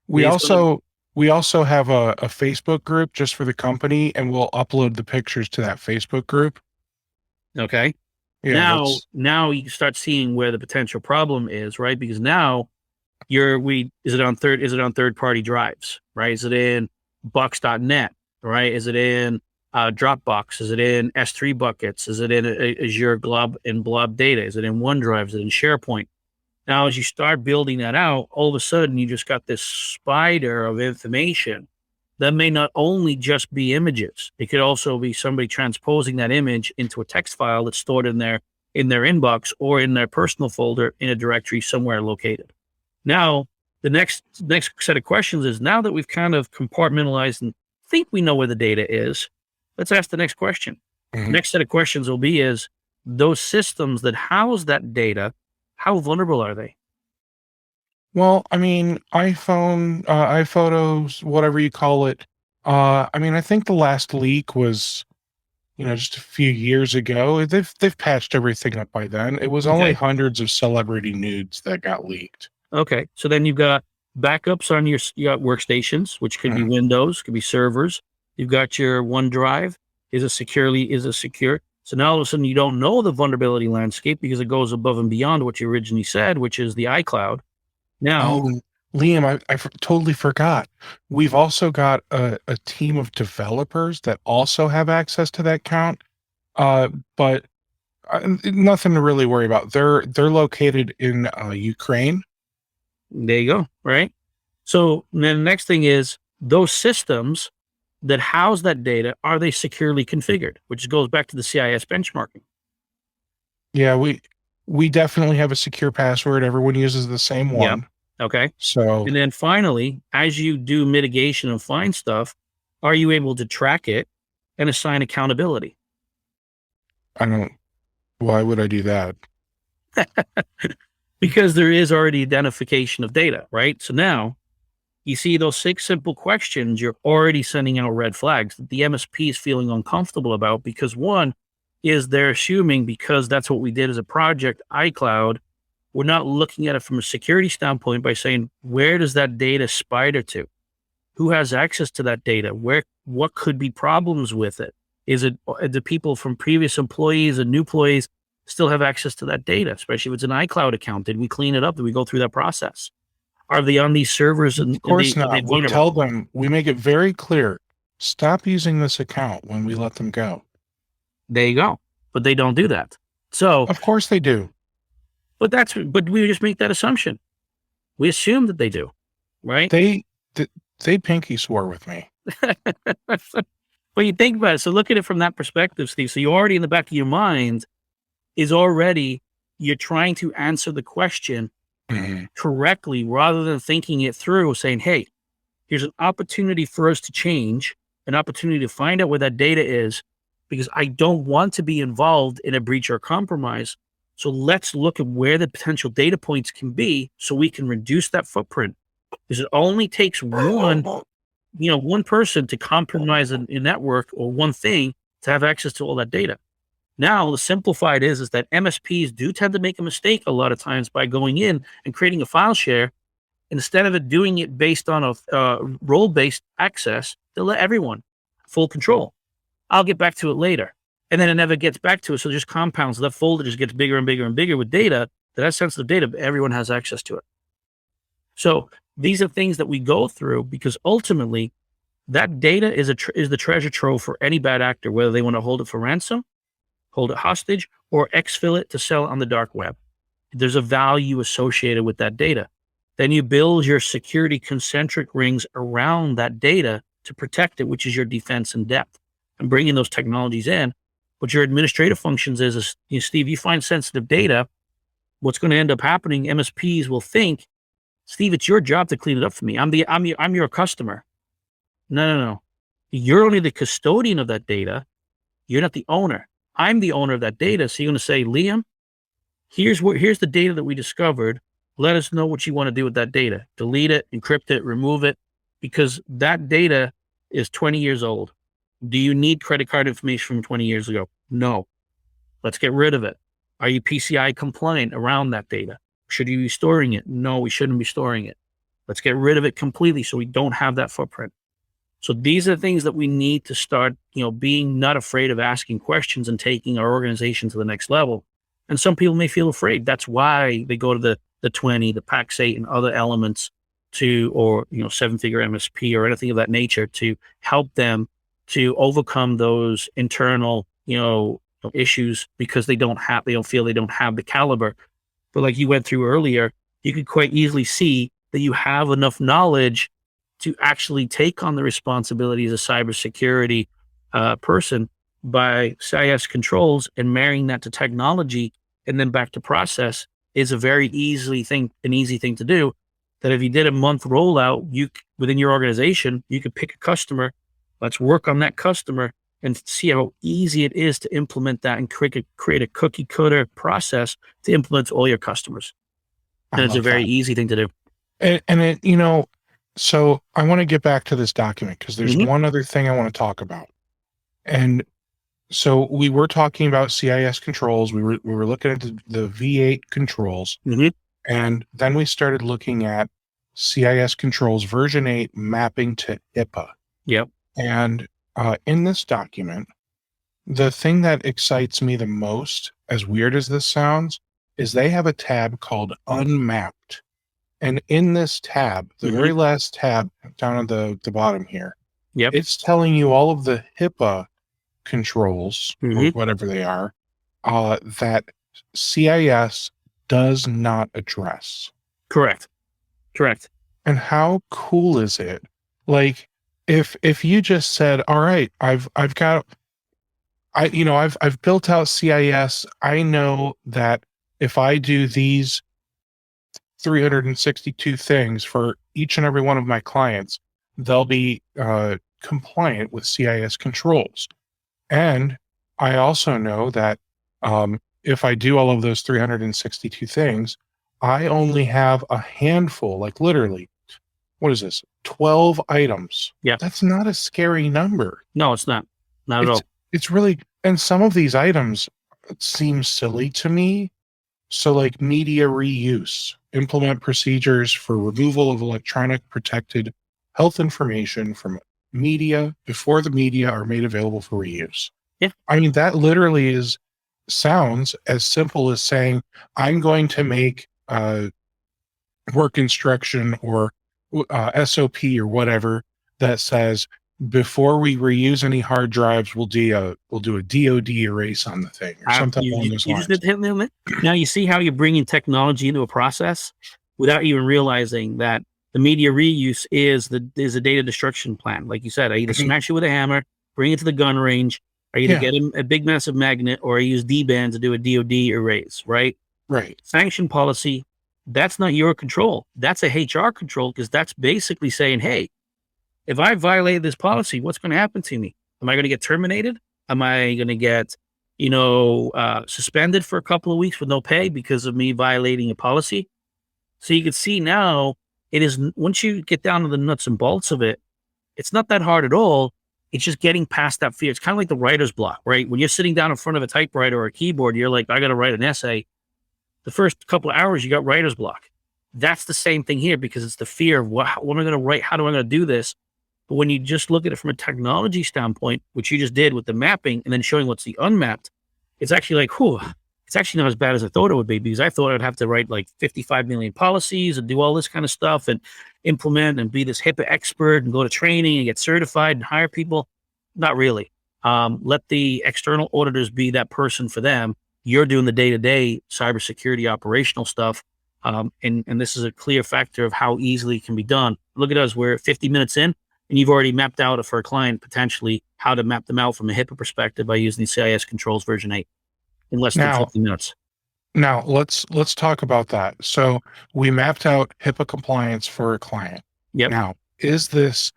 we It is gonna, also we also have a Facebook group just for the company, and we'll upload the pictures to that Facebook group. okay. Yeah, that's Now you start seeing where the potential problem is, right? Because now is it on third party drives, right? Is it in Box.net, right? Is it in Dropbox? Is it in S3 buckets? Is it in Azure Glob and Blob data? Is it in OneDrive? Is it in SharePoint? Now, as you start building that out, all of a sudden you just got this spider of information that may not only just be images. It could also be somebody transposing that image into a text file that's stored in their inbox or in their personal folder in a directory somewhere located. Now, the next set of questions is, now that we've kind of compartmentalized and think we know where the data is, let's ask the next question. Mhm. The next set of questions will be is, those systems that house that data, how vulnerable are they? well, I mean, iPhone, iPhotos, whatever you call it. I mean, I think the last leak was, just a few years ago. They've patched everything up by then. It was only Okay. hundreds of celebrity nudes that got leaked. Okay. So then you've got backups on you got workstations, which could be Mhm. Windows, could be servers. You've got your OneDrive. Is it secure? So now all of a sudden you don't know the vulnerability landscape because it goes above and beyond what you originally said, which is the iCloud. Now, Oh, Liam, totally forgot. We've also got a team of developers that also have access to that account. But nothing to really worry about. They're located in Ukraine. there you go. Right. So then the next thing is, those systems that house that data, are they securely configured? Which goes back to the CIS benchmarking. Yeah, we definitely have a secure password. Everyone uses the same Yeah. one. Okay. So And then finally, as you do mitigation and find stuff, are you able to track it and assign accountability? I don't. Why would I do that? Because there is already identification of data, right? So now you see those 6 simple questions, you're already sending out red flags that the MSP is feeling uncomfortable about, because one is, they're assuming because that's what we did as a project, iCloud, we're not looking at it from a security standpoint by saying, where does that data spider to? Who has access to that data? What could be problems with it? Is it the people from previous employees and new employees still have access to that data, especially if it's an iCloud account? Did we clean it up? Did we go through that process? Are they on these servers and Of course are they not. We vulnerable? tell them. We make it very clear. Stop using this account when we let them go. There you go. But they don't do that. So, Of course they do. but we just make that assumption. We assume that they do, right? They pinky swore with me. But you think about it. So look at it from that perspective, Steve. So you already, in the back of your mind, you're trying to answer the question Mhm. correctly rather than thinking it through, saying, hey, here's an opportunity for us to change, an opportunity to find out where that data is, because I don't want to be involved in a breach or compromise. So let's look at where the potential data points can be so we can reduce that footprint. Because it only takes one person to compromise a network or one thing to have access to all that data. Now, the simplified is that MSPs do tend to make a mistake a lot of times by going in and creating a file share. Instead of it doing it based on a role-based access, they'll let everyone full control. I'll get back to it later. And then it never gets back to it. So it just compounds. That folder just gets bigger and bigger and bigger with data that has sensitive data, but everyone has access to it. So these are things that we go through because ultimately that data is the treasure trove for any bad actor, whether they want to hold it for ransom, hold it hostage, or exfil it to sell on the dark web. There's a value associated with that data. Then you build your security concentric rings around that data to protect it, which is your defense in depth and bringing those technologies in. But your administrative functions is Steve, you find sensitive data, what's going to end up happening, MSPs will think, Steve, it's your job to clean it up for me. I'm your customer. No. You're only the custodian of that data. You're not the owner. I'm the owner of that data. So you're going to say, Liam, here's the data that we discovered. Let us know what you want to do with that data. Delete it, encrypt it, remove it, because that data is 20 years old. Do you need credit card information from 20 years ago? No. Let's get rid of it. Are you PCI compliant around that data? Should you be storing it? No, we shouldn't be storing it. Let's get rid of it completely so we don't have that footprint. So these are the things that we need to start, being not afraid of asking questions and taking our organization to the next level. And some people may feel afraid. That's why they go to the 20, the PAX8 and other elements or 7-figure MSP or anything of that nature to help them to overcome those internal, issues because they don't feel they don't have the caliber. But like you went through earlier, you could quite easily see that you have enough knowledge to actually take on the responsibility as a cybersecurity person by CIS Controls, and marrying that to technology and then back to process is a very easy thing to do. That if you did a month rollout, within your organization, you could pick a customer, let's work on that customer and see how easy it is to implement that and create a cookie cutter process to implement to all your customers. And it's a very easy thing to do. And so I want to get back to this document because there's one other thing I want to talk about. And so we were talking about CIS controls. We were looking at the V8 controls, and then we started looking at CIS controls version 8 mapping to HIPAA. Yep. And in this document, the thing that excites me the most, as weird as this sounds, is they have a tab called Unmapped. And in this tab, the very last tab down at the bottom here, it's telling you all of the HIPAA controls, or whatever they are, that CIS does not address. Correct. And how cool is it? Like, if you just said, all right, I've built out CIS. I know that if I do these 362 things for each and every one of my clients, they'll be compliant with CIS controls. And I also know that if I do all of those 362 things, I only have a handful, like literally, what is this? 12 items. Yeah. That's not a scary number. No, it's not. Not at all. It's really, and some of these items seem silly to me. So like media reuse, implement procedures for removal of electronic protected health information from media before the media are made available for reuse. Yeah. I mean, that literally sounds as simple as saying, I'm going to make work instruction or SOP or whatever that says, before we reuse any hard drives, we'll do a DOD erase on the thing or something along those lines. Now you see how you're bringing technology into a process without even realizing that the media reuse is a data destruction plan. Like you said, I either smash it with a hammer, bring it to the gun range, I either get a big massive magnet, or I use D-band to do a DOD erase, right? Right. Sanction policy, that's not your control. That's a HR control, because that's basically saying, hey, if I violate this policy, what's going to happen to me? Am I going to get terminated? Am I going to get, suspended for a couple of weeks with no pay because of me violating a policy? So you can see now, it is, once you get down to the nuts and bolts of it, it's not that hard at all. It's just getting past that fear. It's kind of like the writer's block, right? When you're sitting down in front of a typewriter or a keyboard, you're like, I got to write an essay. The first couple of hours, you got writer's block. That's the same thing here, because it's the fear of what am I going to write? How do I going to do this? But when you just look at it from a technology standpoint, which you just did with the mapping and then showing what's the unmapped, it's actually like, whew, it's actually not as bad as I thought it would be, because I thought I'd have to write like 55 million policies and do all this kind of stuff and implement and be this HIPAA expert and go to training and get certified and hire people. Not really. Let the external auditors be that person for them. You're doing the day-to-day cybersecurity operational stuff. And this is a clear factor of how easily it can be done. Look at us. We're 50 minutes in. and you've already mapped out for a client potentially how to map them out from a HIPAA perspective by using the CIS Controls version 8 in less than 50 minutes. Now let's talk about that. So we mapped out HIPAA compliance for a client. Yep. Now, is this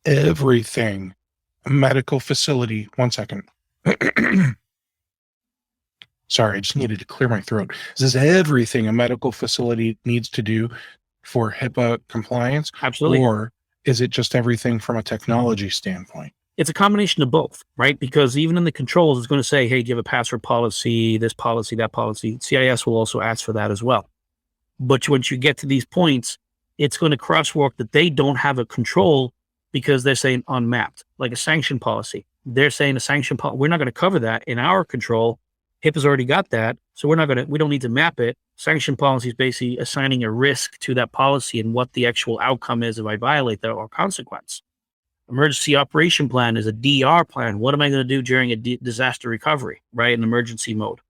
everything a medical facility? One second. Sorry, I just needed to clear my throat. Is this everything a medical facility needs to do for HIPAA compliance? Absolutely. Or is it just everything from a technology standpoint? It's a combination of both, right? Because even in the controls, it's going to say, hey, do you have a password policy, this policy, that policy? CIS will also ask for that as well. But once you get to these points, it's going to crosswalk that they don't have a control because they're saying unmapped, like a sanction policy. They're saying a sanction policy, we're not going to cover that in our control. HIPAA's already got that. So we don't need to map it. Sanction policy is basically assigning a risk to that policy and what the actual outcome is if I violate that or consequence. Emergency operation plan is a DR plan. What am I going to do during a disaster recovery, right? In emergency mode.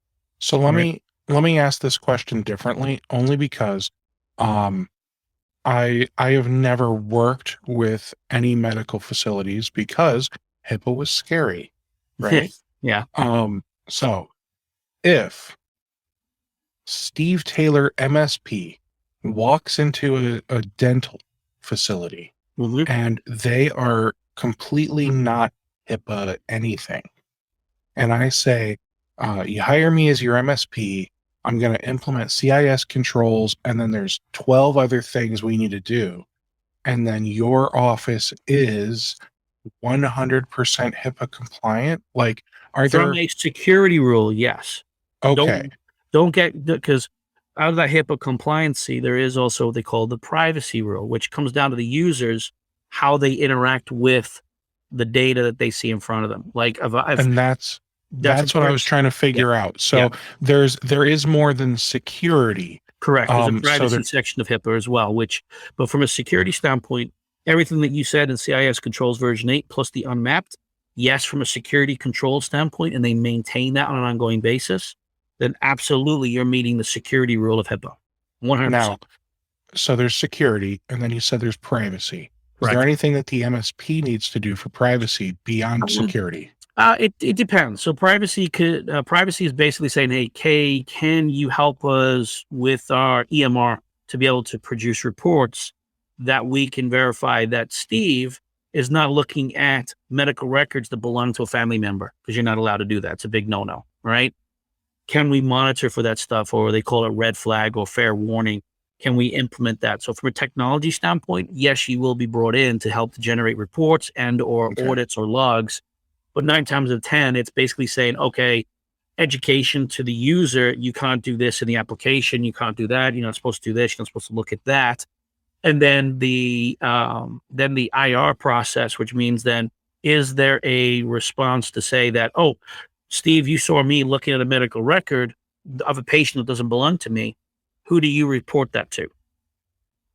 So let me ask this question differently, only because I have never worked with any medical facilities because HIPAA was scary, right? Yeah. So if Steve Taylor MSP walks into a dental facility and they are completely not HIPAA anything, and I say, you hire me as your MSP, I'm going to implement CIS controls, and then there's 12 other things we need to do, and then your office is 100% HIPAA compliant, like, are there... From a security rule, yes. Okay. Don't get, because out of that HIPAA compliancy, there is also what they call the privacy rule, which comes down to the users, how they interact with the data that they see in front of them. Like, and that's what I was trying to figure out. So there is more than security. Correct. There's a privacy section of HIPAA as well, but from a security standpoint, everything that you said in CIS Controls version 8 plus the unmapped, yes, from a security control standpoint, and they maintain that on an ongoing basis, then absolutely you're meeting the security rule of HIPAA. 100%. Now, so there's security, and then you said there's privacy. Is there anything that the MSP needs to do for privacy beyond security? It depends. So privacy is basically saying, hey, Kay, can you help us with our EMR to be able to produce reports that we can verify that Steve is not looking at medical records that belong to a family member, because you're not allowed to do that. It's a big no-no, right? Can we monitor for that stuff, or they call it red flag or fair warning? Can we implement that? So from a technology standpoint, yes, you will be brought in to help to generate reports and or audits or logs. But 9 times out of 10, it's basically saying, okay, education to the user, you can't do this in the application, you can't do that, you're not supposed to do this, you're not supposed to look at that. And then the IR process, which means then, is there a response to say that, oh, Steve, you saw me looking at a medical record of a patient that doesn't belong to me. Who do you report that to?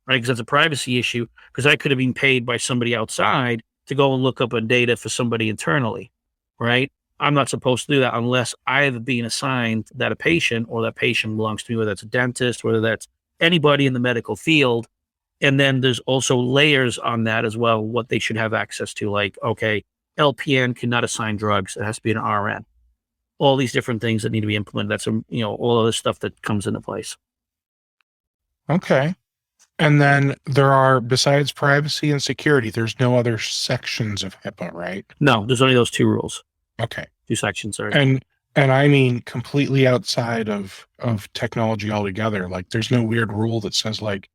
Right? Because that's a privacy issue, because I could have been paid by somebody outside to go and look up a data for somebody internally, right? I'm not supposed to do that unless I've been assigned that a patient, or that patient belongs to me, whether that's a dentist, whether that's anybody in the medical field. And then there's also layers on that as well, what they should have access to, like, okay, LPN cannot assign drugs. It has to be an RN. All these different things that need to be implemented. That's, all of this stuff that comes into place. Okay. And then there are, besides privacy and security, there's no other sections of HIPAA, right? No, there's only those 2 rules. Okay. 2 sections, sorry. And I mean completely outside of technology altogether. Like, there's no weird rule that says, like,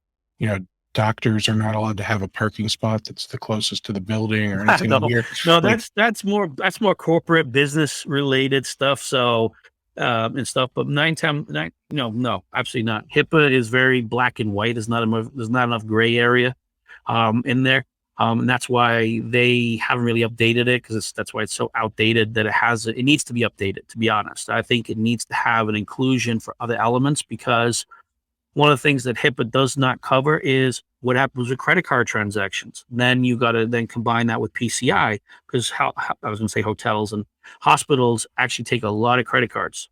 doctors are not allowed to have a parking spot that's the closest to the building or anything weird. No, like, that's more corporate business related stuff. So and stuff, but no, absolutely not. HIPAA is very black and white. There's not enough gray area in there, and that's why they haven't really updated it, because that's why it's so outdated that it needs to be updated. To be honest, I think it needs to have an inclusion for other elements, because one of the things that HIPAA does not cover is what happens with credit card transactions. Then you got to then combine that with PCI, because I was going to say hotels and hospitals actually take a lot of credit cards,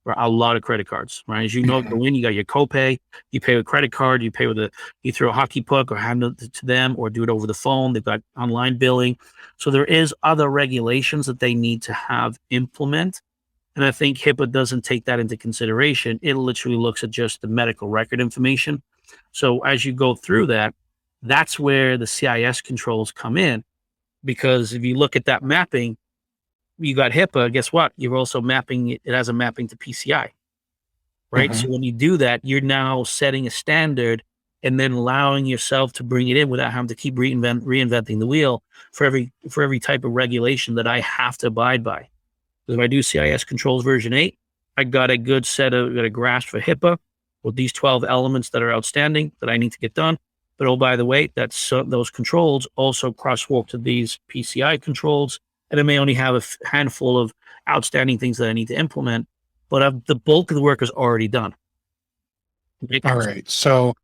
a lot of credit cards, right? As you know, go in, you got your copay, you pay with credit card, you pay with you throw a hockey puck or hand it to them or do it over the phone. They've got online billing. So there is other regulations that they need to have implement. And I think HIPAA doesn't take that into consideration. It literally looks at just the medical record information. So as you go through that, that's where the CIS controls come in. Because if you look at that mapping, you got HIPAA, guess what? You're also mapping, it has a mapping to PCI, right? Mm-hmm. So when you do that, you're now setting a standard and then allowing yourself to bring it in without having to keep reinventing the wheel for every type of regulation that I have to abide by. If I do CIS Controls version 8, I got a good got a grasp for HIPAA with these 12 elements that are outstanding that I need to get done. But oh, by the way, those controls also crosswalk to these PCI controls, and I may only have a handful of outstanding things that I need to implement, but the bulk of the work is already done. All right. So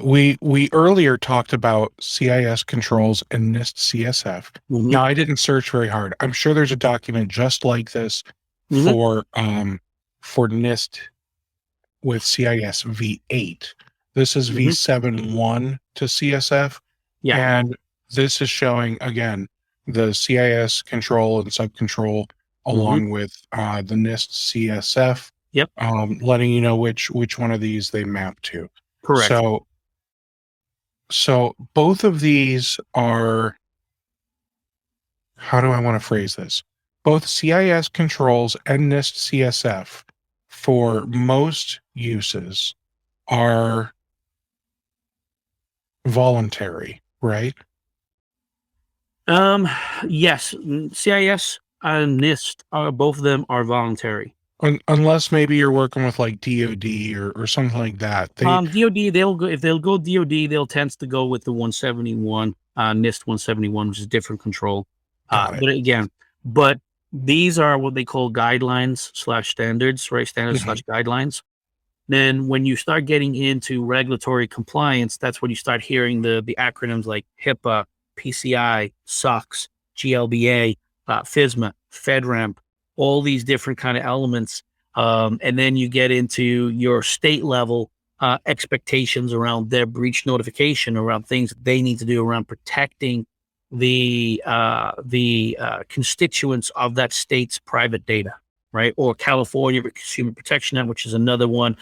we earlier talked about CIS controls and NIST CSF. Mm-hmm. Now, I didn't search very hard. I'm sure there's a document just like this for NIST with CIS V8. This is V7.1 to CSF. Yeah. And this is showing, again, the CIS control and subcontrol along with the NIST CSF. Yep. Letting you know which one of these they map to. Correct. So both of these are, how do I want to phrase this? Both CIS controls and NIST CSF for most uses are voluntary, right? Yes, CIS and NIST both of them are voluntary. Unless maybe you're working with like DoD or something like that. DoD, if they'll go DoD, they'll tend to go with the 171, NIST 171, which is different control. But these are what they call guidelines/standards, right? Standards/guidelines. Then when you start getting into regulatory compliance, that's when you start hearing the acronyms like HIPAA, PCI, SOX, GLBA, FISMA, FedRAMP, all these different kind of elements. And then you get into your state level expectations around their breach notification, around things that they need to do around protecting the constituents of that state's private data, right? Or California Consumer Protection Act, which is another one,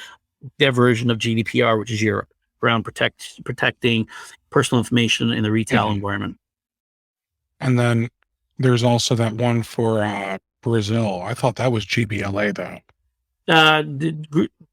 their version of GDPR, which is Europe, around protecting personal information in the retail environment. And then there's also that one for Brazil. I thought that was GBLA though.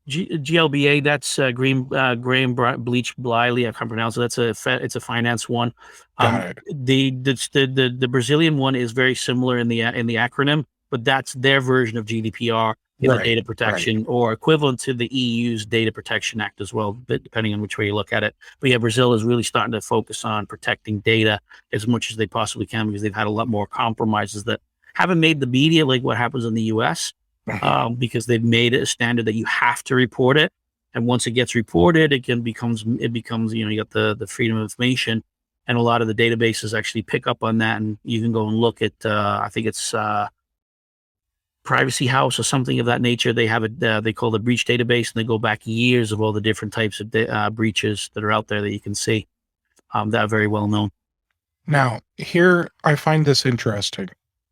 GLBA, that's Graham Bleach Bliley. I can't pronounce it. It's a finance one. Got it. The Brazilian one is very similar in the acronym, but that's their version of GDPR in the data protection, or equivalent to the EU's Data Protection Act as well, depending on which way you look at it. But yeah, Brazil is really starting to focus on protecting data as much as they possibly can, because they've had a lot more compromises that haven't made the media like what happens in the US, because they've made it a standard that you have to report it. And once it gets reported, it becomes, you got the freedom of information, and a lot of the databases actually pick up on that. And you can go and look at, I think it's Privacy House or something of that nature. They have they call the breach database, and they go back years of all the different types of breaches that are out there that you can see that are very well known. Now, here I find this interesting.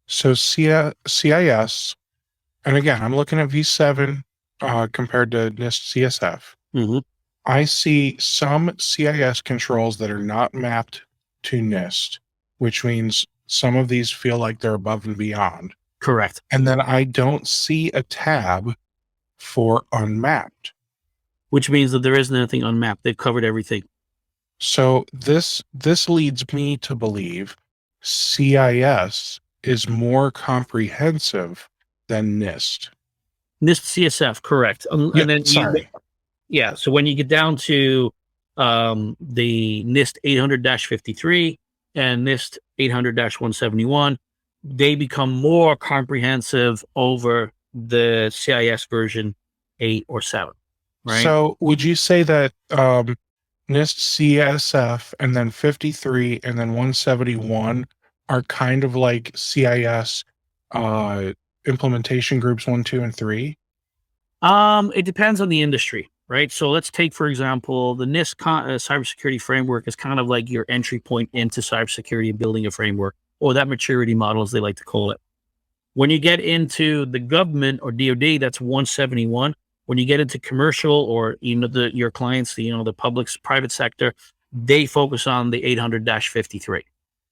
So CIS, and again, I'm looking at V7 compared to NIST CSF. I see some CIS controls that are not mapped to NIST, which means some of these feel like they're above and beyond. Correct. And then I don't see a tab for unmapped. Which means that there isn't anything unmapped. They've covered everything. So this leads me to believe CIS is more comprehensive than NIST. NIST CSF, correct. And then so when you get down to the NIST 800-53 and NIST 800-171, they become more comprehensive over the CIS version 8 or 7, right? So would you say that NIST CSF and then 53 and then 171 are kind of like CIS implementation groups 1, 2, and 3? It depends on the industry, right? So let's take, for example, the NIST cybersecurity framework is kind of like your entry point into cybersecurity and building a framework, or that maturity model, as they like to call it. When you get into the government or DoD, that's 171. When you get into commercial or your clients, the public private sector, they focus on the 800-53.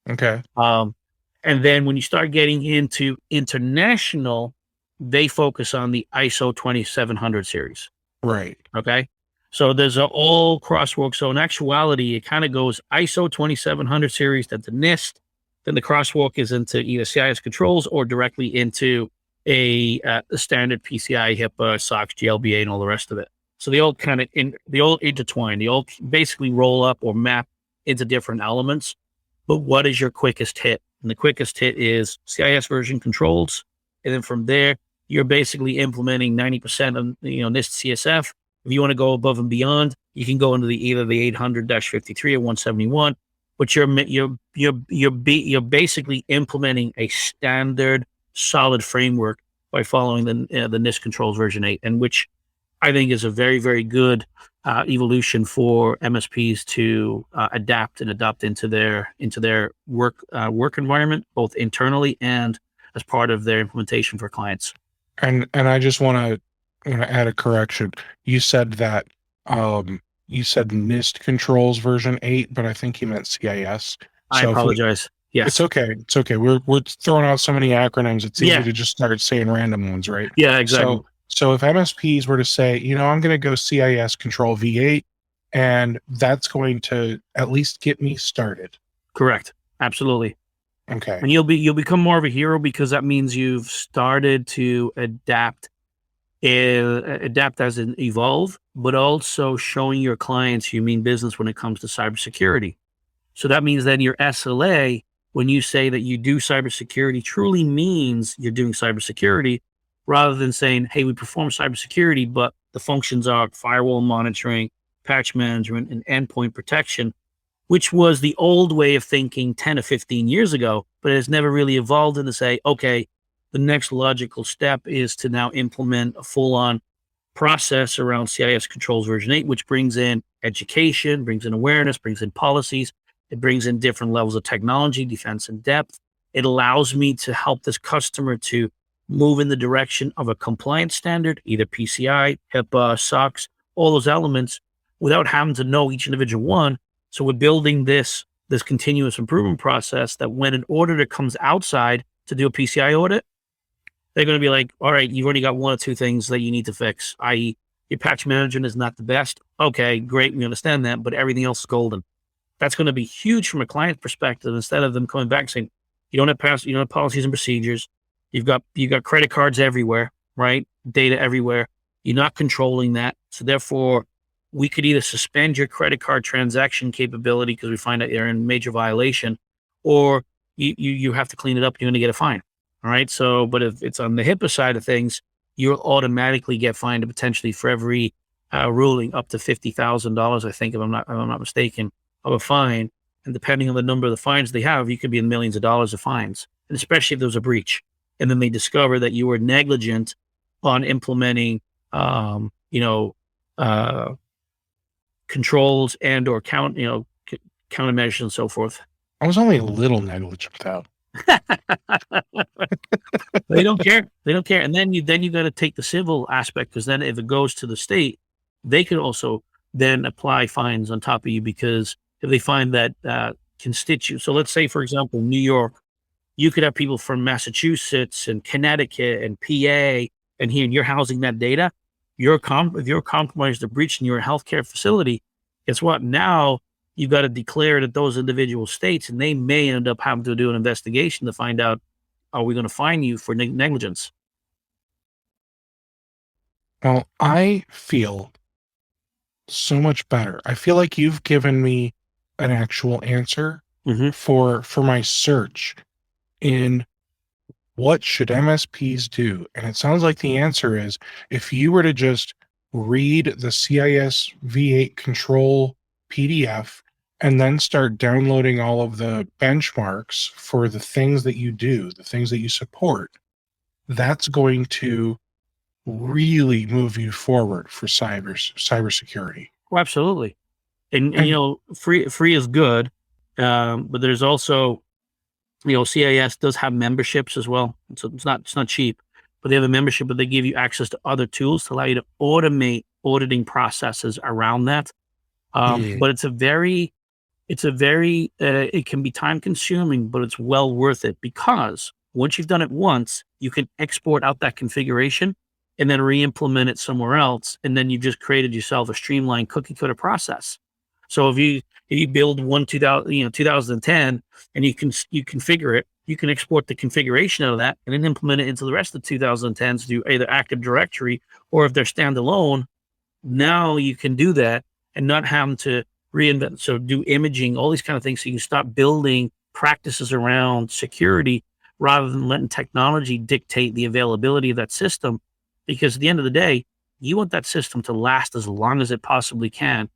Okay. And then when you start getting into international, they focus on the ISO 2700 series. Right. Okay. So there's a all crosswalk. So in actuality, it kind of goes ISO 2700 series, then the NIST, then the crosswalk is into either CIS Controls or directly into a standard PCI, HIPAA, SOX, GLBA, and all the rest of it. So they all kind of they all intertwine. They all basically roll up or map into different elements. But what is your quickest hit? And the quickest hit is CIS version controls. And then from there, you're basically implementing 90% of NIST CSF. If you want to go above and beyond, you can go into either the 800-53 or 171. But you're basically implementing a standard, solid framework by following the NIST Controls version 8, and which I think is a very, very good evolution for MSPs to adapt and adopt into their work environment, both internally and as part of their implementation for clients. And I just want to add a correction. You said that you said NIST Controls version 8, but I think you meant CIS. I apologize. Yes. It's okay. It's okay. We're throwing out so many acronyms. It's easy to just start saying random ones, right? Yeah, exactly. So if MSPs were to say, I'm going to go CIS Control V8, and that's going to at least get me started. Correct. Absolutely. Okay. And you'll become more of a hero because that means you've started to adapt as in evolve, but also showing your clients you mean business when it comes to cybersecurity. So that means that your SLA, when you say that you do cybersecurity, truly means you're doing cybersecurity, rather than saying, hey, we perform cybersecurity, but the functions are firewall monitoring, patch management, and endpoint protection, which was the old way of thinking 10 or 15 years ago, but it has never really evolved into say, okay, the next logical step is to now implement a full-on process around CIS Controls version 8, which brings in education, brings in awareness, brings in policies. It brings in different levels of technology, defense, and depth. It allows me to help this customer to move in the direction of a compliance standard, either PCI, HIPAA, SOX, all those elements, without having to know each individual one. So we're building this continuous improvement process that when an auditor comes outside to do a PCI audit, they're going to be like, all right, you've already got one or two things that you need to fix, i.e. your patch management is not the best. Okay, great, we understand that, but everything else is golden. That's going to be huge from a client perspective. Instead of them coming back saying, you don't have policies and procedures. You've got credit cards everywhere, right? Data everywhere. You're not controlling that. So therefore, we could either suspend your credit card transaction capability because we find that you're in major violation, or you have to clean it up. You're going to get a fine. All right. So, but if it's on the HIPAA side of things, you'll automatically get fined potentially for every ruling up to $50,000. I think, if I'm not mistaken, of a fine. And depending on the number of the fines they have, you could be in millions of dollars of fines, and especially if there was a breach. And then they discover that you were negligent on implementing, controls and or countermeasures and so forth. I was only a little negligent though. They don't care. They don't care. And then you got to take the civil aspect, because then if it goes to the state, they can also then apply fines on top of you, because if they find that constitute. So let's say, for example, New York, you could have people from Massachusetts and Connecticut and PA, and here, and you're housing that data. If you're compromised or breached in your healthcare facility, guess what? Now you've got to declare that those individual states, and they may end up having to do an investigation to find out, are we going to fine you for negligence? Well, I feel so much better. I feel like you've given me an actual answer for my search in what should MSPs do. And it sounds like the answer is, if you were to just read the CIS V8 control PDF and then start downloading all of the benchmarks for the things that you do, the things that you support, that's going to really move you forward for cybersecurity. Oh, absolutely. And free is good. But there's also, CIS does have memberships as well. So it's not cheap, but they have a membership, but they give you access to other tools to allow you to automate auditing processes around that. But it can be time consuming, but it's well worth it, because once you've done it once, you can export out that configuration and then re-implement it somewhere else. And then you've just created yourself a streamlined cookie cutter process. So if you build 2010 and you configure it, you can export the configuration out of that and then implement it into the rest of 2010s to do either Active Directory, or if they're standalone, now you can do that and not having to reinvent. So do imaging, all these kind of things. So you can start building practices around security rather than letting technology dictate the availability of that system. Because at the end of the day, you want that system to last as long as it possibly can,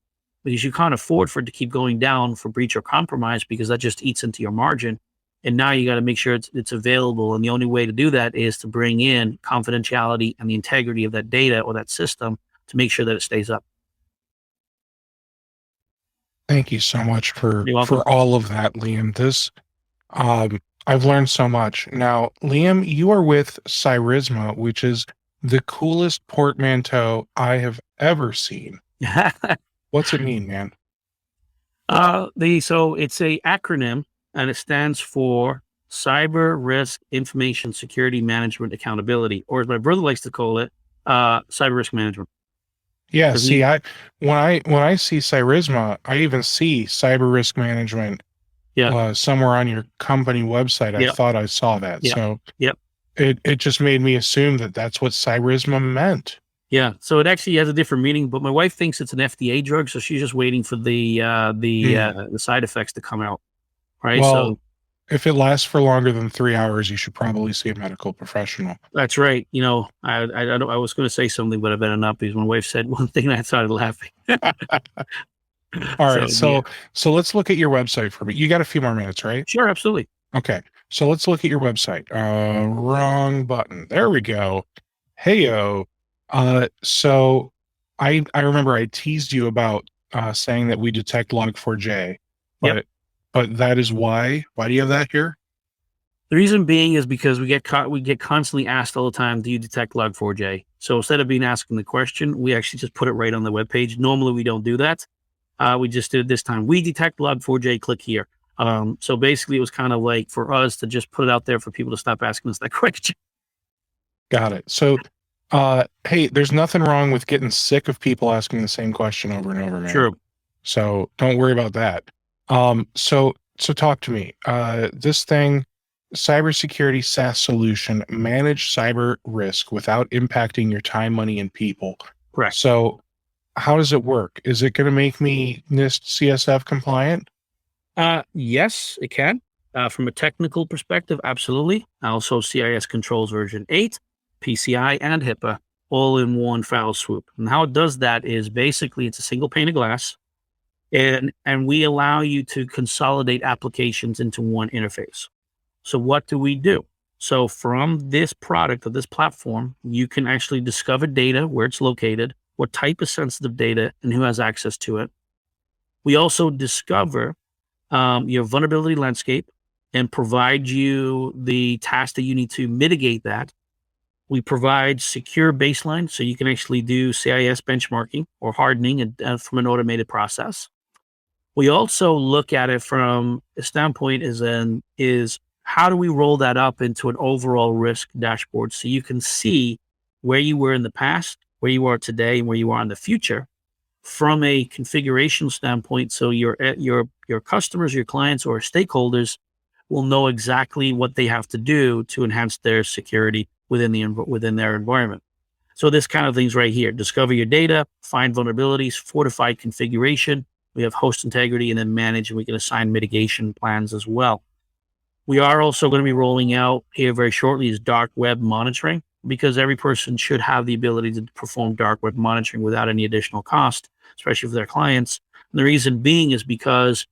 because you can't afford for it to keep going down for breach or compromise, because that just eats into your margin. And now you got to make sure it's available. And the only way to do that is to bring in confidentiality and the integrity of that data or that system to make sure that it stays up. Thank you so much for all of that, Liam. I've learned so much. Now, Liam, you are with Cyrisma, which is the coolest portmanteau I have ever seen. What's it mean, man? So it's a acronym, and it stands for Cyber Risk Information Security Management Accountability, or as my brother likes to call it, Cyber Risk Management. Yeah. See, when I see Cyrisma, I even see Cyber Risk Management. Yeah. Somewhere on your company website, I thought I saw that. Yep. So yep. It just made me assume that that's what Cyrisma meant. Yeah. So it actually has a different meaning, but my wife thinks it's an FDA drug, so she's just waiting for the side effects to come out. Right. Well, so if it lasts for longer than 3 hours, you should probably see a medical professional. That's right. I was going to say something, but I better not, because my wife said one thing and I started laughing. All right. So let's look at your website for me. You got a few more minutes, right? Sure. Absolutely. Okay. So let's look at your website. Wrong button. There we go. Heyo. So I remember I teased you about saying that we detect Log4j, but that is why. Why do you have that here? The reason being is because we get constantly asked all the time, do you detect Log4j? So instead of asking the question, we actually just put it right on the webpage. Normally we don't do that. We just did it this time. We detect Log4j, click here. So basically it was kind of like for us to just put it out there for people to stop asking us that question. Got it. So, hey, there's nothing wrong with getting sick of people asking the same question over and over, man. Sure. So don't worry about that. So talk to me. This thing, cybersecurity SaaS solution, manage cyber risk without impacting your time, money, and people. Correct. So how does it work? Is it going to make me NIST CSF compliant? Yes, it can. From a technical perspective, absolutely. Also CIS Controls version 8, PCI, and HIPAA, all in one foul swoop. And how it does that is basically it's a single pane of glass, and we allow you to consolidate applications into one interface. So what do we do? So from this product or this platform, you can actually discover data, where it's located, what type of sensitive data, and who has access to it. We also discover your vulnerability landscape and provide you the task that you need to mitigate that. We provide secure baseline, so you can actually do CIS benchmarking or hardening from an automated process. We also look at it from a standpoint is how do we roll that up into an overall risk dashboard, so you can see where you were in the past, where you are today, and where you are in the future from a configuration standpoint. So your customers, your clients, or stakeholders will know exactly what they have to do to enhance their security within their environment. So this kind of things right here: discover your data, find vulnerabilities, fortify configuration. We have host integrity, and then manage, and we can assign mitigation plans as well. We are also going to be rolling out here very shortly is dark web monitoring, because every person should have the ability to perform dark web monitoring without any additional cost, especially for their clients. And the reason being is because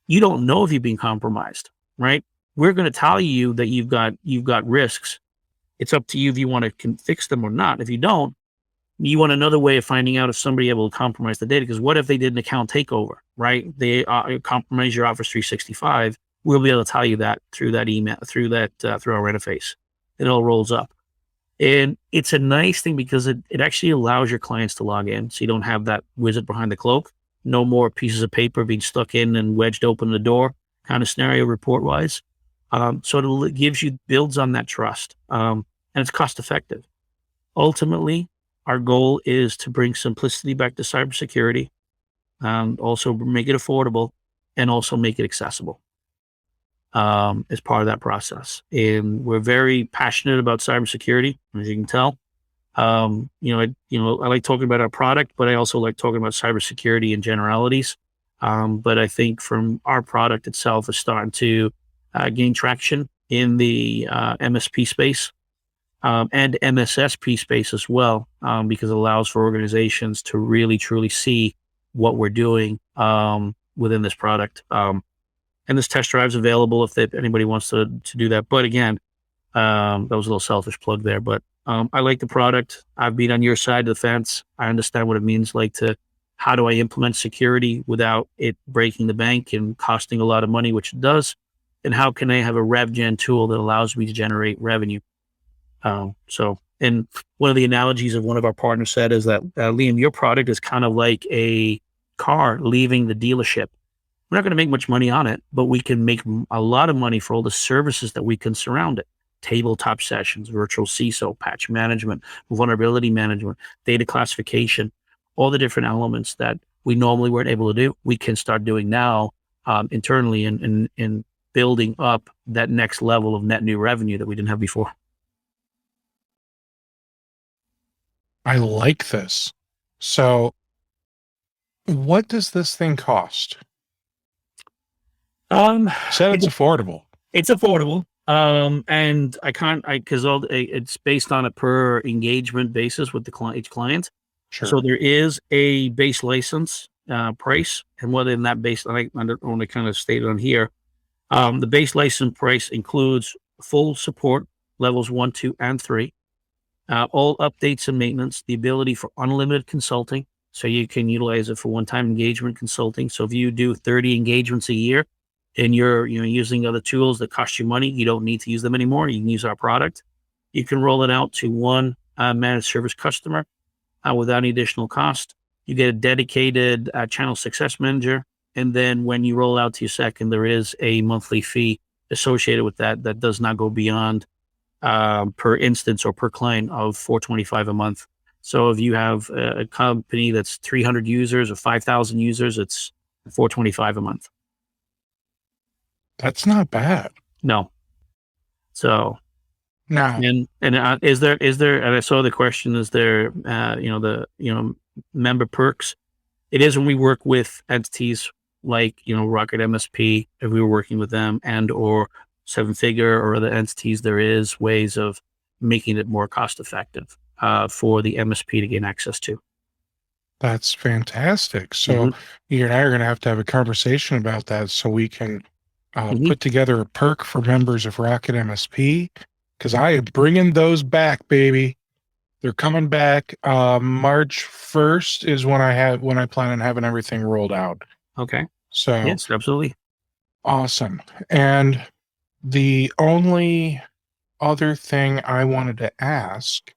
you don't know if you've been compromised, right? We're going to tell you that you've got risks, It's up to you if you want to fix them or not. If you don't, you want another way of finding out if somebody able to compromise the data. Because what if they did an account takeover, right? They compromise your Office 365. We'll be able to tell you that through that email, through our interface. It all rolls up. And it's a nice thing because it actually allows your clients to log in. So you don't have that wizard behind the cloak. No more pieces of paper being stuck in and wedged open the door kind of scenario report wise. So it gives you, builds on that trust. And it's cost effective. Ultimately, our goal is to bring simplicity back to cybersecurity, also make it affordable, and also make it accessible as part of that process. And we're very passionate about cybersecurity, as you can tell. I like talking about our product, but I also like talking about cybersecurity in generalities. But I think from our product itself is starting to gain traction in the MSP space. And MSSP space as well, because it allows for organizations to really, truly see what we're doing within this product. And this test drive is available if anybody wants to do that. But again, that was a little selfish plug there. But I like the product. I've been on your side of the fence. I understand what it means how do I implement security without it breaking the bank and costing a lot of money, which it does. And how can I have a rev gen tool that allows me to generate revenue? And one of the analogies of one of our partners said is that, Liam, your product is kind of like a car leaving the dealership. We're not going to make much money on it, but we can make a lot of money for all the services that we can surround it. Tabletop sessions, virtual CISO, patch management, vulnerability management, data classification, all the different elements that we normally weren't able to do. We can start doing now internally and building up that next level of net new revenue that we didn't have before. I like this. So what does this thing cost? You said it's affordable. It's affordable. And it's based on a per engagement basis with each client. Sure. So there is a base license price, and within that base, I want to kind of state it on here. The base license price includes full support levels 1, 2, and 3. All updates and maintenance, the ability for unlimited consulting. So you can utilize it for one-time engagement consulting. So if you do 30 engagements a year and you're using other tools that cost you money, you don't need to use them anymore. You can use our product. You can roll it out to one managed service customer without any additional cost. You get a dedicated channel success manager. And then when you roll out to your second, there is a monthly fee associated with that does not go beyond per instance or per client of $425 a month. So if you have a company that's 300 users or 5,000 users, it's $425 a month. That's not bad. No. So now, and is there? And I saw the question: is there? Member perks. It is when we work with entities like RocketMSP. If we were working with them and or Seven Figure or other entities, there is ways of making it more cost effective for the MSP to gain access to. That's fantastic. So you and I are going to have a conversation about that so we can put together a perk for members of RocketMSP, because I am bringing those back, baby. They're coming back. March 1st is when I plan on having everything rolled out. Okay. So yes, absolutely. Awesome. And the only other thing I wanted to ask,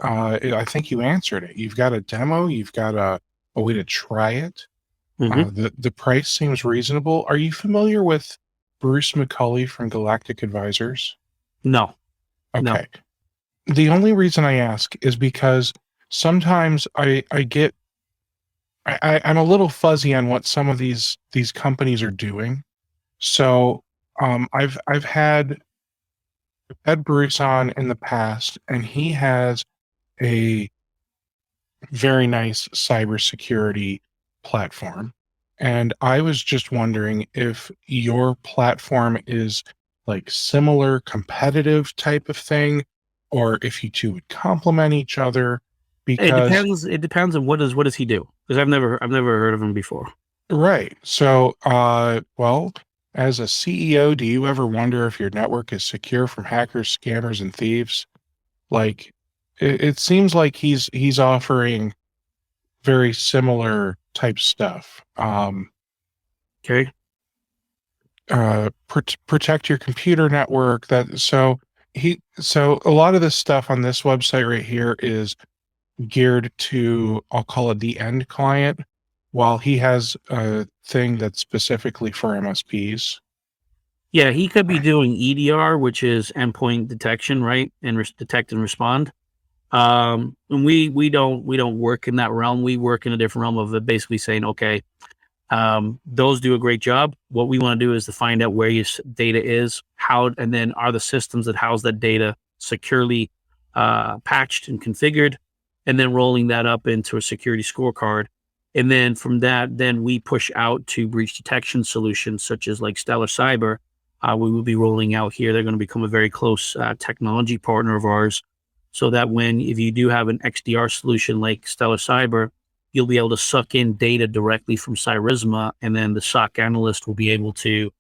I think you answered it. You've got a demo. You've got a way to try it. The price seems reasonable. Are you familiar with Bruce McCulley from Galactic Advisors? No. Okay. No. The only reason I ask is because sometimes I'm a little fuzzy on what some of these companies are doing. So I've had Bruce on in the past, and he has a very nice cybersecurity platform. And I was just wondering if your platform is like similar competitive type of thing, or if you two would complement each other. Because it depends on what does he do? Because I've never heard of him before. Right. So well, as a CEO, do you ever wonder if your network is secure from hackers, scammers, and thieves? Like it seems like he's offering very similar type stuff. Okay. Protect your computer network. So a lot of this stuff on this website right here is geared to, I'll call it the end client, while he has a thing that's specifically for MSPs. Yeah, he could be doing EDR, which is endpoint detection, right? And detect and respond. And we don't work in that realm. We work in a different realm of basically saying, okay, those do a great job. What we want to do is to find out where your data is, how, and then are the systems that house that data securely patched and configured, and then rolling that up into a security scorecard. And then from that, then we push out to breach detection solutions such as like Stellar Cyber. We will be rolling out here. They're going to become a very close technology partner of ours, so that if you do have an XDR solution like Stellar Cyber, you'll be able to suck in data directly from Cyrisma, and then the SOC analyst will be able to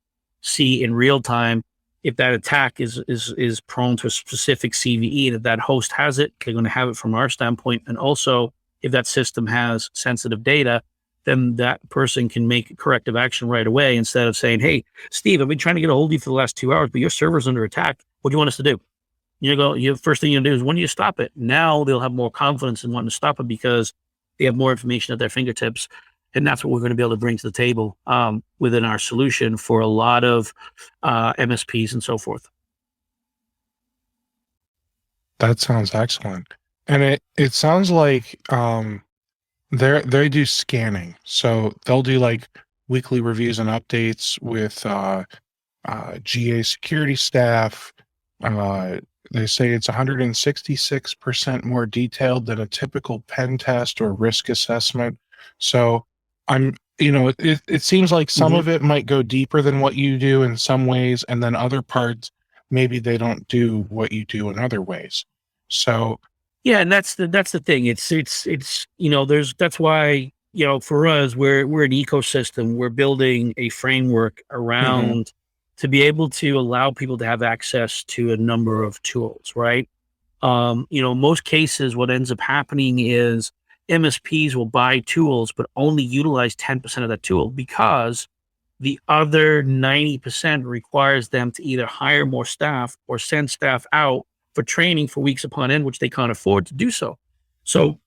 see in real time if that attack is prone to a specific CVE, and if that host has it, they're going to have it from our standpoint. And also, if that system has sensitive data, then that person can make corrective action right away instead of saying, hey, Steve, I've been trying to get a hold of you for the last 2 hours, but your server's under attack. What do you want us to do? First thing you do is, when do you stop it? Now they'll have more confidence in wanting to stop it because they have more information at their fingertips. And that's what we're going to be able to bring to the table within our solution for a lot of MSPs and so forth. That sounds excellent. And it sounds like they do scanning. So they'll do like weekly reviews and updates with GA security staff. They say it's 166% more detailed than a typical pen test or risk assessment. So it seems like some of it might go deeper than what you do in some ways, and then other parts, maybe they don't do what you do in other ways. So yeah, and that's the thing. It's that's why, for us, we're an ecosystem. We're building a framework around to be able to allow people to have access to a number of tools, right? Most cases, what ends up happening is MSPs will buy tools, but only utilize 10% of that tool because the other 90% requires them to either hire more staff or send staff out for training for weeks upon end, which they can't afford to do so. So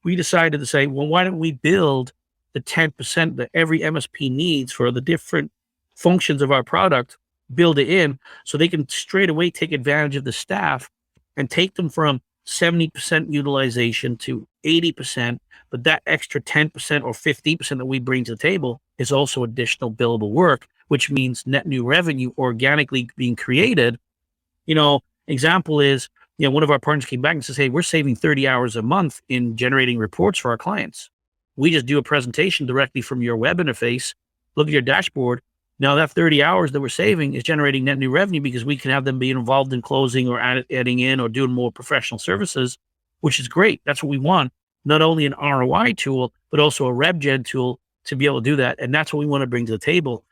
we decided to say, well, why don't we build the 10% that every MSP needs for the different functions of our product, build it in so they can straight away take advantage of the staff and take them from 70% utilization to 80%. But that extra 10% or 15% that we bring to the table is also additional billable work, which means net new revenue organically being created. Example is, one of our partners came back and says, hey, we're saving 30 hours a month in generating reports for our clients. We just do a presentation directly from your web interface, look at your dashboard. Now that 30 hours that we're saving is generating net new revenue because we can have them be involved in closing or adding in or doing more professional services, which is great. That's what we want. Not only an ROI tool, but also a rev gen tool to be able to do that. And that's what we want to bring to the table.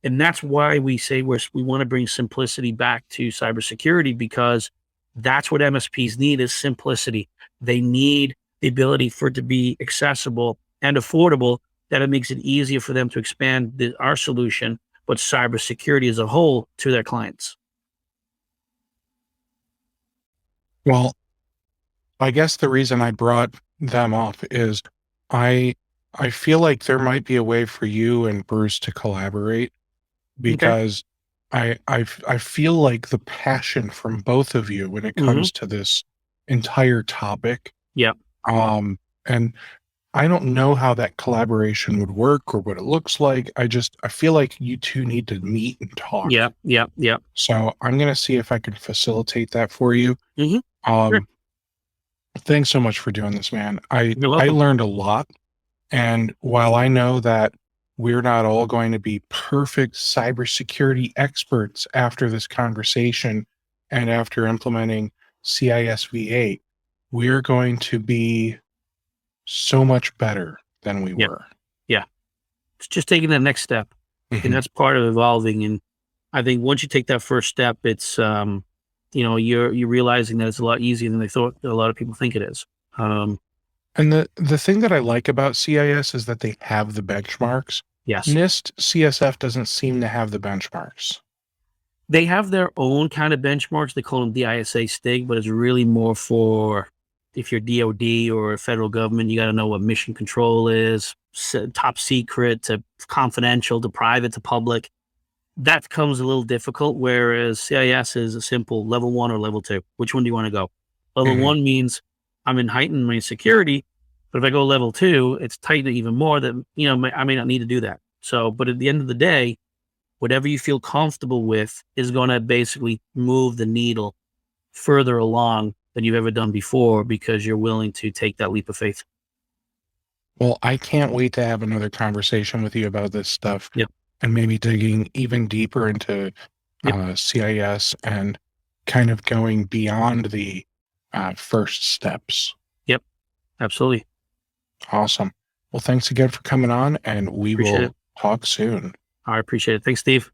And that's why we say we want to bring simplicity back to cybersecurity, because that's what MSPs need is simplicity. They need the ability for it to be accessible and affordable, that it makes it easier for them to expand our solution, but cybersecurity as a whole, to their clients. Well, I guess the reason I brought them up is I feel like there might be a way for you and Bruce to collaborate, because I feel like the passion from both of you when it comes to this entire topic. Yeah. And I don't know how that collaboration would work or what it looks like. I feel like you two need to meet and talk. Yeah. So I'm going to see if I can facilitate that for you. Sure. Thanks so much for doing this, man. I learned a lot. And while I know that we're not all going to be perfect cybersecurity experts after this conversation and after implementing CIS V8, we're going to be so much better than we were. Yeah. It's just taking that next step. And that's part of evolving. And I think once you take that first step, it's you're realizing that it's a lot easier than they thought. A lot of people think it is. And the thing that I like about CIS is that they have the benchmarks. Yes. NIST CSF doesn't seem to have the benchmarks. They have their own kind of benchmarks. They call them DISA STIG, but it's really more for if you're DOD or federal government, you got to know what mission control is, top secret to confidential to private to public. That comes a little difficult, whereas CIS is a simple level 1 or level 2. Which one do you want to go? Level 1 means I'm in heightened my security, but if I go level 2, it's tightened even more that, I may not need to do that. So, but at the end of the day, whatever you feel comfortable with is going to basically move the needle further along than you've ever done before because you're willing to take that leap of faith. Well, I can't wait to have another conversation with you about this stuff. Yep. And maybe digging even deeper into CIS and kind of going beyond the first steps. Yep, absolutely. Awesome. Well, thanks again for coming on, and we will talk soon. I appreciate it. Thanks, Steve.